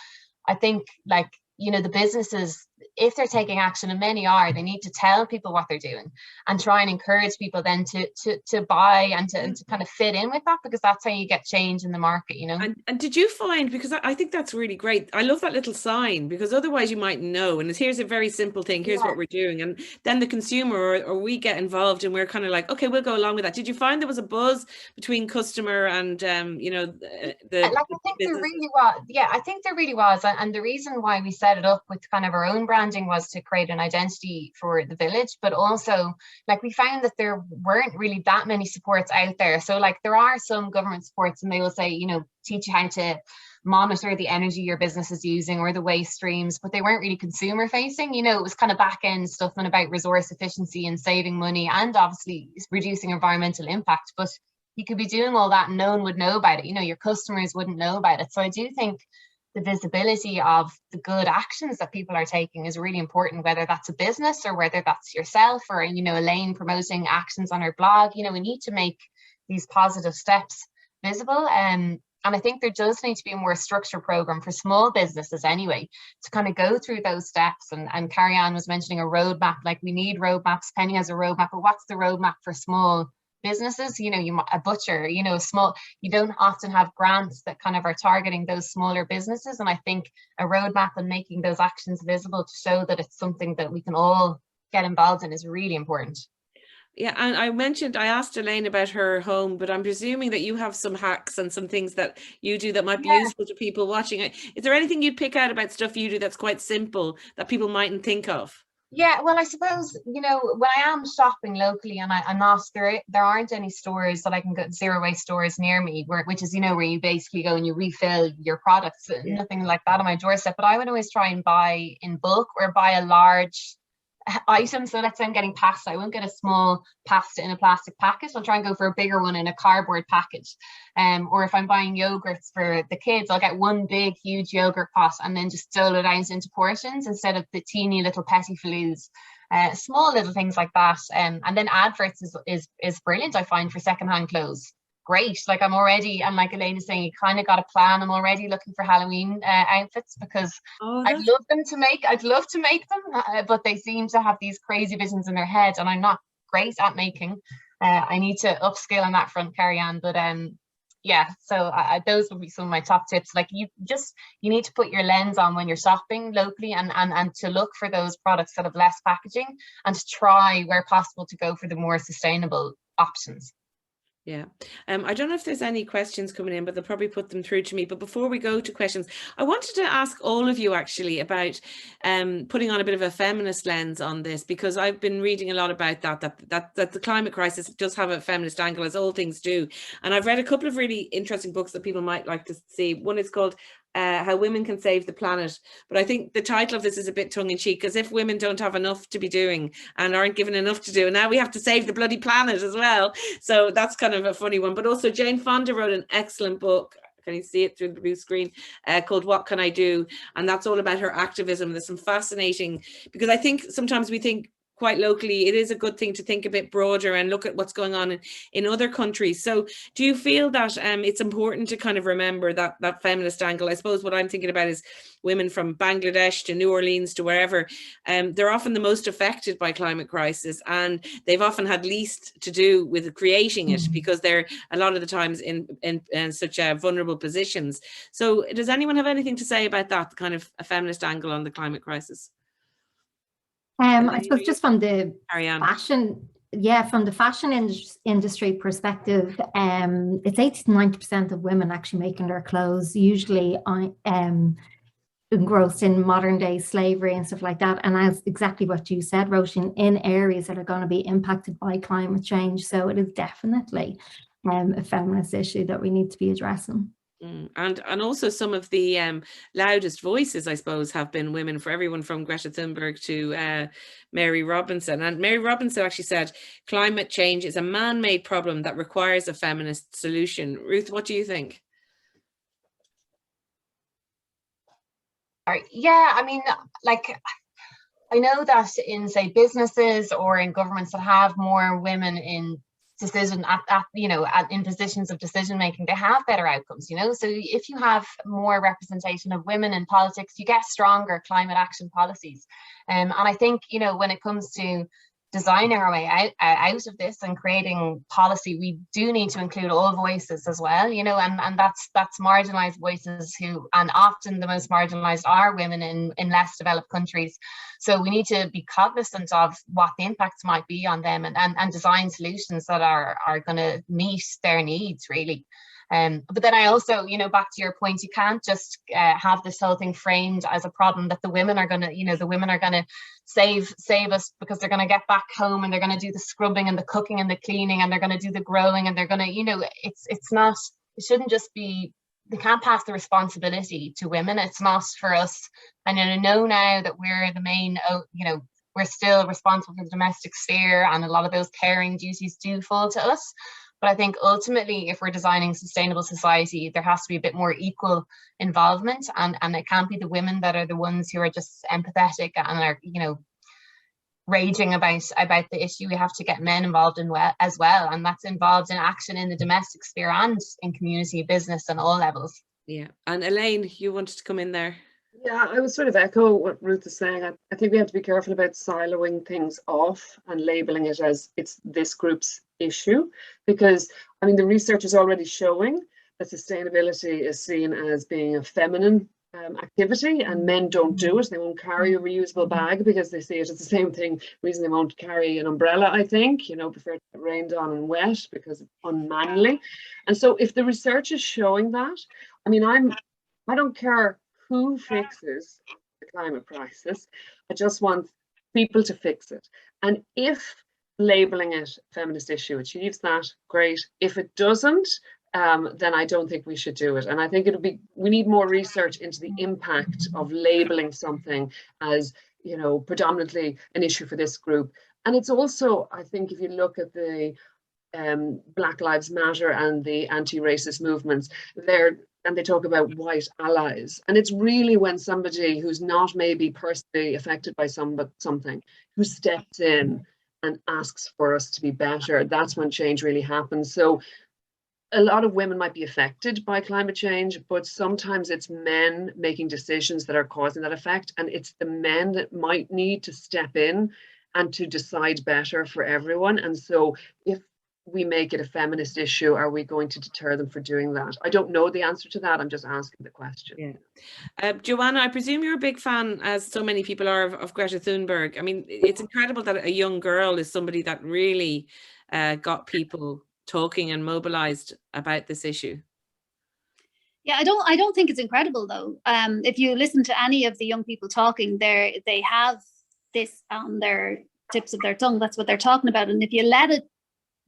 B: I think, like, you know, the businesses, if they're taking action, and many are, they need to tell people what they're doing and try and encourage people then to buy and to kind of fit in with that, because that's how you get change in the market, you know.
A: And did you find, because I think that's really great, I love that little sign, because otherwise you might know, and here's a very simple thing, here's what we're doing, and then the consumer or we get involved and we're kind of like, okay, we'll go along with that. Did you find there was a buzz between customer and you know,
B: I think there really was. Yeah, I think there really was. And the reason why we set it up with kind of our own branding was to create an identity for the village, but also, like, we found that there weren't really that many supports out there. So, like, there are some government supports, and they will say, you know, teach you how to monitor the energy your business is using or the waste streams, but they weren't really consumer facing. You know, it was kind of back end stuff and about resource efficiency and saving money and obviously reducing environmental impact. But you could be doing all that and no one would know about it. You know, your customers wouldn't know about it. So I do think the visibility of the good actions that people are taking is really important, whether that's a business or whether that's yourself or, you know, Elaine promoting actions on her blog. You know, we need to make these positive steps visible. And I think there does need to be a more structured program for small businesses anyway, to kind of go through those steps. And Carrie Ann was mentioning a roadmap, like we need roadmaps. Penny has a roadmap, but what's the roadmap for small businesses? You know, a butcher, you know, you don't often have grants that kind of are targeting those smaller businesses. And I think a roadmap and making those actions visible to show that it's something that we can all get involved in is really important.
A: Yeah, and I asked Elaine about her home, but I'm presuming that you have some hacks and some things that you do that might be useful to people watching it. Is there anything you'd pick out about stuff you do that's quite simple that people mightn't think of?
B: Yeah, well, I suppose, you know, when I am shopping locally and I'm not, there aren't any stores that I can go, zero waste stores near me, which is, you know, where you basically go and you refill your products. Nothing like that on my doorstep. But I would always try and buy in bulk or buy a large item. So let's say I'm getting pasta, I won't get a small pasta in a plastic packet. I'll try and go for a bigger one in a cardboard package. Or if I'm buying yogurts for the kids, I'll get one big huge yogurt pot and then just dole it out into portions instead of the teeny little petit filets. Small little things like that. And then adverts is brilliant, I find, for secondhand clothes. Great. Like, I'm already, and like Elaine is saying, you kind of got a plan. I'm already looking for Halloween outfits because I'd love to make them, but they seem to have these crazy visions in their head and I'm not great at making. I need to upskill on that front, Carrie Ann, but yeah, so those would be some of my top tips. Like, you need to put your lens on when you're shopping locally and to look for those products that have less packaging and to try where possible to go for the more sustainable options.
A: Yeah. I don't know if there's any questions coming in, but they'll probably put them through to me. But before we go to questions, I wanted to ask all of you actually about putting on a bit of a feminist lens on this, because I've been reading a lot about that the climate crisis does have a feminist angle, as all things do. And I've read a couple of really interesting books that people might like to see. One is called how women can save the planet. But I think the title of this is a bit tongue-in-cheek, because if women don't have enough to be doing and aren't given enough to do, and now we have to save the bloody planet as well. So that's kind of a funny one. But also Jane Fonda wrote an excellent book, can you see it through the blue screen, called What Can I Do? And that's all about her activism. There's some fascinating, because I think sometimes we think quite locally, it is a good thing to think a bit broader and look at what's going on in other countries. So do you feel that it's important to kind of remember that feminist angle? I suppose what I'm thinking about is women from Bangladesh to New Orleans to wherever, they're often the most affected by climate crisis, and they've often had least to do with creating it, because they're a lot of the times in such vulnerable positions. So does anyone have anything to say about that, kind of a feminist angle on the climate crisis?
E: I suppose just from the
A: fashion,
E: from the fashion industry perspective, it's 80 to 90% of women actually making their clothes, usually engrossed in modern day slavery and stuff like that. And as exactly what you said, Roisin, in areas that are going to be impacted by climate change. So it is definitely a feminist issue that we need to be addressing.
A: And also some of the loudest voices, I suppose, have been women, for everyone from Greta Thunberg to Mary Robinson. And Mary Robinson actually said, climate change is a man-made problem that requires a feminist solution. Ruth, what do you think?
B: Yeah, I mean, like, I know that in, say, businesses or in governments that have more women in decision in positions of decision making, they have better outcomes, so if you have more representation of women in politics, you get stronger climate action policies. And I think when it comes to designing our way out of this and creating policy, we do need to include all voices as well, and that's marginalized voices who, and often the most marginalized are women in less developed countries. So we need to be cognizant of what the impacts might be on them, and design solutions that are going to meet their needs, really. But then I also, back to your point, you can't just have this whole thing framed as a problem that the women are going to, save us, because they're going to get back home and they're going to do the scrubbing and the cooking and the cleaning, and they're going to do the growing, and they're going to, it's not, it shouldn't just be, they can't pass the responsibility to women. It's not for us. And I know now that we're the main, we're still responsible for the domestic sphere, and a lot of those caring duties do fall to us. But I think ultimately, if we're designing sustainable society, there has to be a bit more equal involvement, and it can't be the women that are the ones who are just empathetic and are, raging about the issue. We have to get men involved as well, and that's involved in action in the domestic sphere and in community, business, and all levels.
A: Yeah, and Elaine, you wanted to come in there.
D: Yeah, I would sort of echo what Ruth is saying. I think we have to be careful about siloing things off and labeling it as it's this group's issue, because I mean the research is already showing that sustainability is seen as being a feminine activity, and men don't do it. They won't carry a reusable bag because they see it as the same reason they won't carry an umbrella, I think, prefer to get rained on and wet because it's unmanly. And so if the research is showing that, I mean, I don't care who fixes the climate crisis. I just want people to fix it. And if labeling it a feminist issue achieves that, great. If it doesn't, then I don't think we should do it. And I think we need more research into the impact of labeling something as, predominantly an issue for this group. And it's also, I think, if you look at the Black Lives Matter and the anti-racist movements, they talk about white allies. And it's really when somebody who's not maybe personally affected by something, who steps in and asks for us to be better, that's when change really happens. So a lot of women might be affected by climate change, but sometimes it's men making decisions that are causing that effect. And it's the men that might need to step in and to decide better for everyone. And so if we make it a feminist issue, are we going to deter them for doing that? I don't know the answer to that. I'm just asking the question.
A: Yeah. Joanna, I presume you're a big fan, as so many people are, of Greta Thunberg. I mean, it's incredible that a young girl is somebody that really got people talking and mobilized about this issue.
C: Yeah, I don't think it's incredible though. If you listen to any of the young people talking, they have this on their tips of their tongue. That's what they're talking about. And if you let a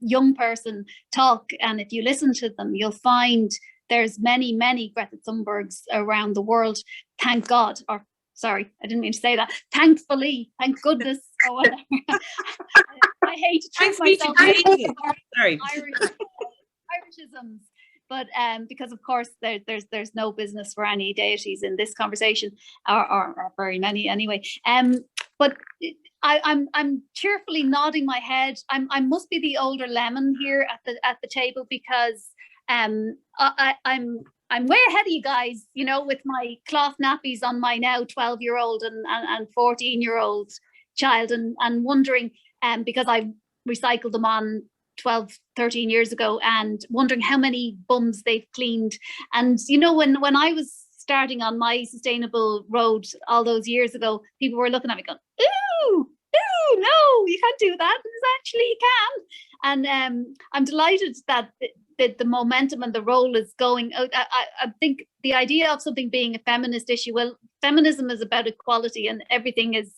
C: young person talk, and if you listen to them, you'll find there's many Greta Thunbergs around the world. Thank God, or sorry, I didn't mean to say that. Thankfully, thank goodness, or whatever. I hate to trick myself.
A: Sorry.
C: Irishisms. But because of course there's no business for any deities in this conversation, or very many anyway. But I'm cheerfully nodding my head. I must be the older lemon here at the table, because I'm way ahead of you guys, you know, with my cloth nappies on my now 12-year-old and 14-year-old child, and wondering, because I recycled them on 12, 13 years ago, and wondering how many bums they've cleaned. And you know, when I was starting on my sustainable road all those years ago, people were looking at me going, ooh, no, you can't do that. Actually, you can. And I'm delighted that the momentum and the role is going. I think the idea of something being a feminist issue, well, feminism is about equality, and everything is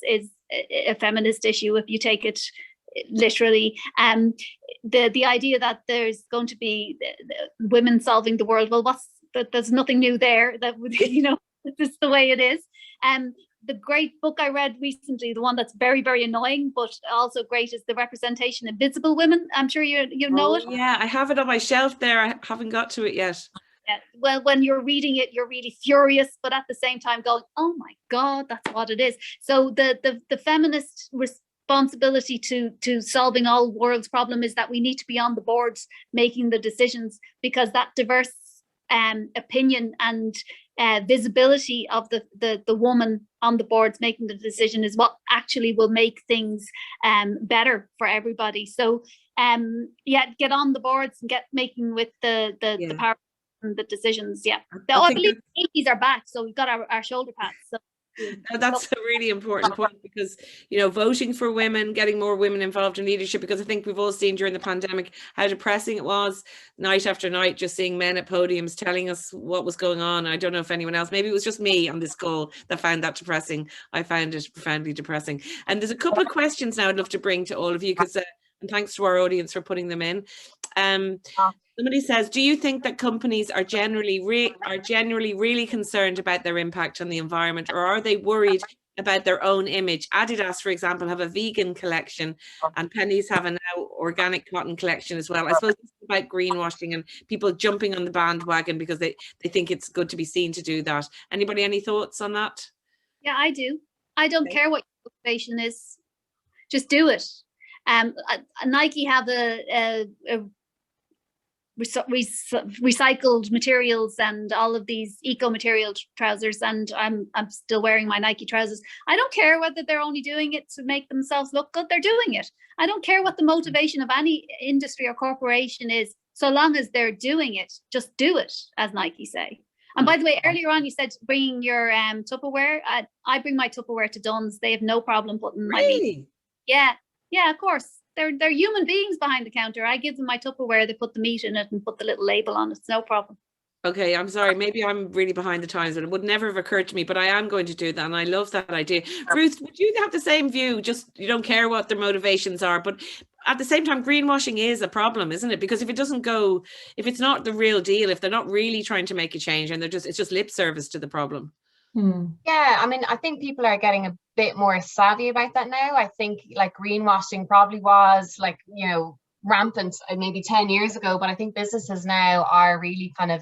C: a feminist issue if you take it literally. The idea that there's going to be women solving the world, well, there's nothing new there. That would, you know, this is the way it is. The great book I read recently, the one that's very annoying but also great, is The Representation of Invisible Women. I'm sure you know it.
A: Yeah, I have it on my shelf there. I haven't got to it yet.
C: Yeah. Well, when you're reading it, you're really furious, but at the same time going, oh my God, that's what it is. So the feminist responsibility to solving all world's problem is that we need to be on the boards making the decisions, because that diverse opinion and visibility of the woman on the boards making the decision is what actually will make things better for everybody. So get on the boards and get making with the power and the decisions. I believe the 80s are back, so we've got our shoulder pads. So
A: no, that's a really important point, because, you know, voting for women, getting more women involved in leadership, because I think we've all seen during the pandemic how depressing it was, night after night, just seeing men at podiums telling us what was going on. I don't know if anyone else, maybe it was just me on this call that found that depressing. I found it profoundly depressing. And there's a couple of questions now I'd love to bring to all of you, because and thanks to our audience for putting them in. Somebody says, do you think that companies are generally really concerned about their impact on the environment, or are they worried about their own image? Adidas, for example, have a vegan collection, and Pennies have a now organic cotton collection as well. I suppose it's about greenwashing and people jumping on the bandwagon because they think it's good to be seen to do that. Anybody, any thoughts on that?
C: Yeah, I do. I don't care what your motivation is. Just do it. Nike have a recycled materials and all of these eco material trousers, and I'm still wearing my Nike trousers. I don't care whether they're only doing it to make themselves look good. They're doing it. I don't care what the motivation of any industry or corporation is, so long as they're doing it. Just do it, as Nike say. And by the way, earlier on you said bringing your Tupperware. I bring my Tupperware to Dunn's. They have no problem putting my meat. Yeah, of course. They're human beings behind the counter. I give them my Tupperware, they put the meat in it and put the little label on it. It's no problem.
A: Okay, I'm sorry. Maybe I'm really behind the times, but it would never have occurred to me. But I am going to do that, and I love that idea. Ruth, would you have the same view? Just you don't care what their motivations are, but at the same time, greenwashing is a problem, isn't it? Because if it doesn't go, if it's not the real deal, if they're not really trying to make a change, and it's just lip service to the problem.
B: Yeah, I mean, I think people are getting a bit more savvy about that now. I think like greenwashing probably was like, you know, rampant maybe 10 years ago, but I think businesses now are really kind of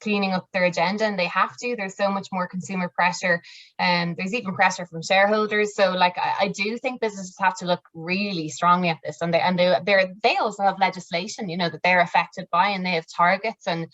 B: cleaning up their agenda, and they have to. There's so much more consumer pressure, and there's even pressure from shareholders. So like I do think businesses have to look really strongly at this, and they also have legislation, you know, that they're affected by, and they have targets, and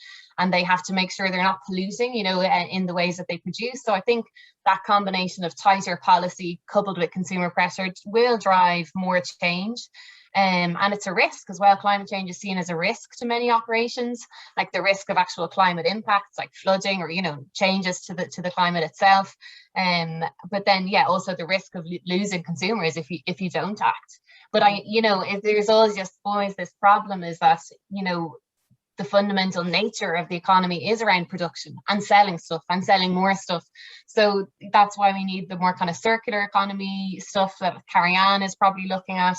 B: they have to make sure they're not polluting, you know, in the ways that they produce. So I think that combination of tighter policy coupled with consumer pressure will drive more change. And it's a risk as well. Climate change is seen as a risk to many operations, like the risk of actual climate impacts like flooding or, you know, changes to the climate itself. But then, yeah, also the risk of losing consumers if you don't act. But there's always this problem is that, you know, the fundamental nature of the economy is around production and selling stuff and selling more stuff. So that's why we need the more kind of circular economy stuff that Carrie Ann is probably looking at.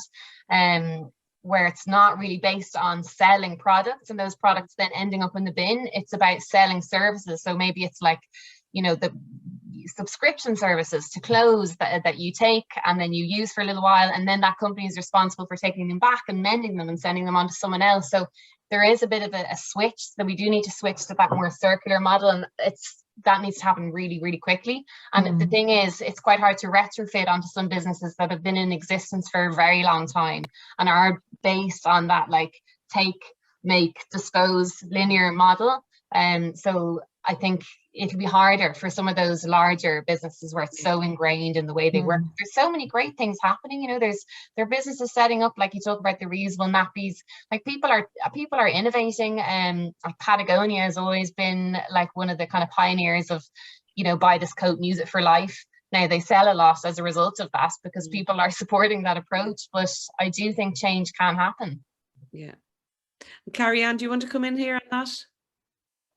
B: where it's not really based on selling products and those products then ending up in the bin. It's about selling services. So maybe it's like, you know, the subscription services to clothes that you take and then you use for a little while, and then that company is responsible for taking them back and mending them and sending them on to someone else. So there is a bit of a switch that we do need to switch to that more circular model, and that needs to happen really, really quickly. And the thing is, it's quite hard to retrofit onto some businesses that have been in existence for a very long time and are based on that like take, make, dispose linear model. So I think it'll be harder for some of those larger businesses where it's so ingrained in the way they work. There's so many great things happening, you know, there are businesses setting up, like you talk about the reusable nappies, like people are innovating. Like Patagonia has always been like one of the kind of pioneers of, you know, buy this coat and use it for life. Now they sell a lot as a result of that because people are supporting that approach, but I do think change can happen.
A: Yeah. Carrie-Anne, do you want to come in here on that?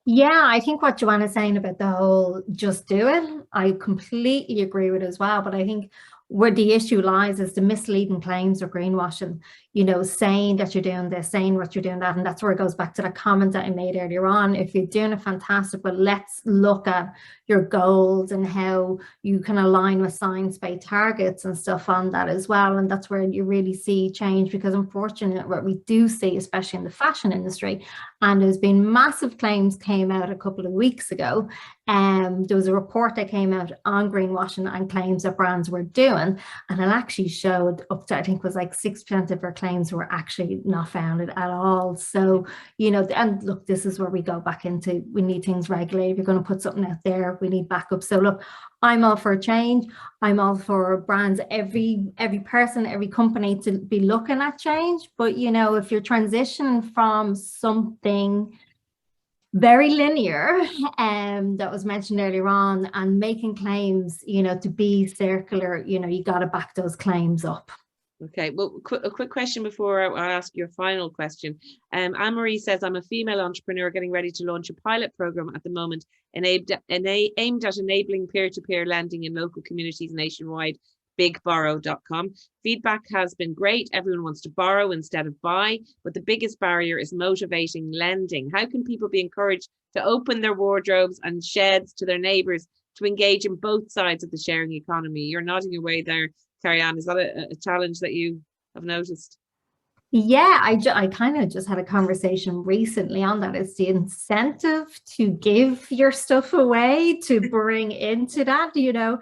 E: Yeah, I think what Joanna's saying about the whole just do it, I completely agree with as well. But I think where the issue lies is the misleading claims or greenwashing, you know, saying that you're doing this, saying what you're doing that. And that's where it goes back to that comment that I made earlier on. If you're doing it fantastic, but let's look at your goals and how you can align with science-based targets and stuff on that as well. And that's where you really see change, because unfortunately what we do see, especially in the fashion industry, and there's been massive claims came out a couple of weeks ago. There was a report that came out on greenwashing and claims that brands were doing, and it actually showed up to, I think it was like 6% of our claims were actually not founded at all. So, you know, and look, this is where we go back into, we need things regulated. If you're going to put something out there, we need backup. So look, I'm all for change. I'm all for brands, every person, every company to be looking at change. But, you know, if you're transitioning from something very linear, that was mentioned earlier on, and making claims, you know, to be circular, you know, you got to back those claims up.
A: Okay, well, a quick question before I ask your final question. Anne-Marie says, I'm a female entrepreneur getting ready to launch a pilot program at the moment aimed at enabling peer-to-peer lending in local communities nationwide, bigborrow.com. Feedback has been great. Everyone wants to borrow instead of buy, but the biggest barrier is motivating lending. How can people be encouraged to open their wardrobes and sheds to their neighbours to engage in both sides of the sharing economy? You're nodding away there, Carrie-Anne. Is that a challenge that you have noticed?
E: Yeah, I kind of just had a conversation recently on that. It's the incentive to give your stuff away, to bring into that, you know.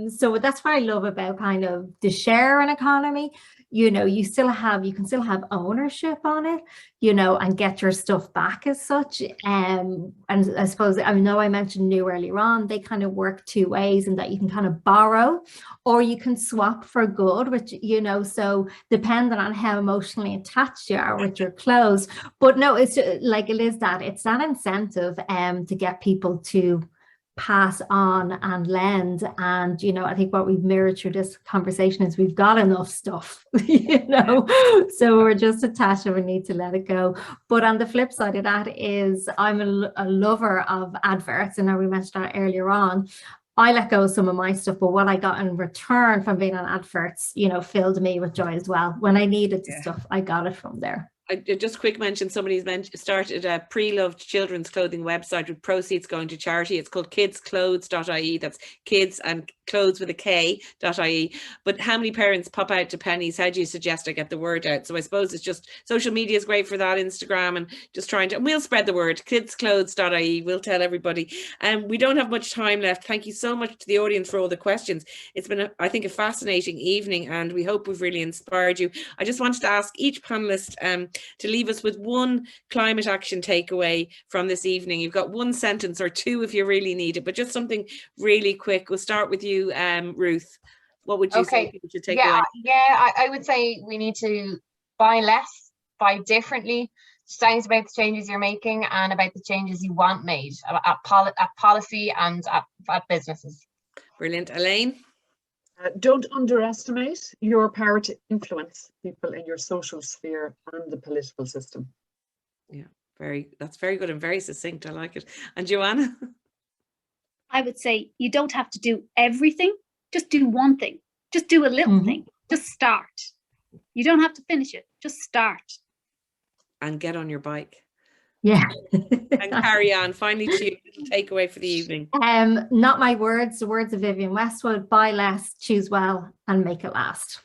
E: So that's what I love about kind of the sharing economy. You know, you can still have ownership on it, you know, and get your stuff back as such. And I suppose, I know I mentioned new earlier on, they kind of work two ways, in that you can kind of borrow or you can swap for good, which, you know, so depending on how emotionally attached you are with your clothes. But no, it's like it's that incentive to get people to pass on and lend. And, you know, I think what we've mirrored through this conversation is we've got enough stuff, you know, so we're just attached and we need to let it go. But on the flip side of that is I'm a lover of adverts, and we mentioned that earlier on. I let go of some of my stuff, but what I got in return from being on adverts, you know, filled me with joy as well. When I needed the stuff, I got it from there.
A: I just quick mention, somebody's started a pre-loved children's clothing website with proceeds going to charity. It's called kidsclothes.ie. That's kids and clothes with a K.ie. But how many parents pop out to Pennies? How do you suggest I get the word out? So I suppose it's just social media is great for that, Instagram, and just trying to, and we'll spread the word, kidsclothes.ie. We'll tell everybody. We don't have much time left. Thank you so much to the audience for all the questions. It's been, I think, a fascinating evening, and we hope we've really inspired you. I just wanted to ask each panelist to leave us with one climate action takeaway from this evening. You've got one sentence or two if you really need it, but just something really quick. We'll start with you, Ruth. What would you say people should take away?
B: Yeah, I would say we need to buy less, buy differently. Sounds about the changes you're making and about the changes you want made at policy and at businesses.
A: Brilliant. Elaine?
D: Don't underestimate your power to influence people in your social sphere and the political system.
A: Yeah, that's very good and very succinct. I like it. And Joanna?
C: I would say you don't have to do everything. Just do one thing. Just do a little thing. Just start. You don't have to finish it, just start.
A: And get on your bike.
E: Yeah.
A: And carry on. Finally, to you, little takeaway for the evening.
E: Not my words, the words of Vivienne Westwood: buy less, choose well, and make it last.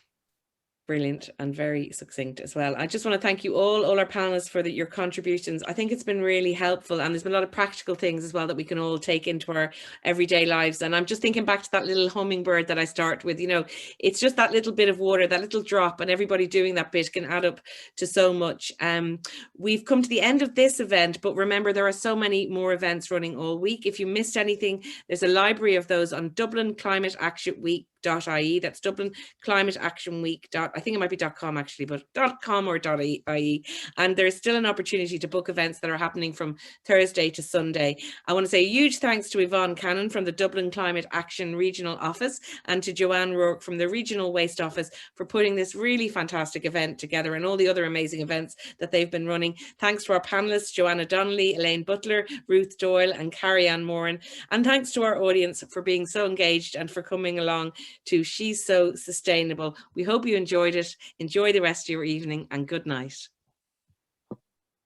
A: Brilliant and very succinct as well. I just want to thank you all our panelists for your contributions. I think it's been really helpful, and there's been a lot of practical things as well that we can all take into our everyday lives. And I'm just thinking back to that little hummingbird that I start with, you know, it's just that little bit of water, that little drop, and everybody doing that bit can add up to so much. We've come to the end of this event, but remember, there are so many more events running all week. If you missed anything, there's a library of those on Dublin Climate Action Week.ie. That's Dublin Climate Action Week. I think it might be .com actually, but .com or .ie. And there's still an opportunity to book events that are happening from Thursday to Sunday. I want to say a huge thanks to Yvonne Cannon from the Dublin Climate Action Regional Office and to Joanne Rourke from the Regional Waste Office for putting this really fantastic event together, and all the other amazing events that they've been running. Thanks to our panelists, Joanna Donnelly, Elaine Butler, Ruth Doyle and Carrie-Anne Moran. And thanks to our audience for being so engaged and for coming along to She's So Sustainable. We hope you enjoyed it. Enjoy the rest of your evening, and good night.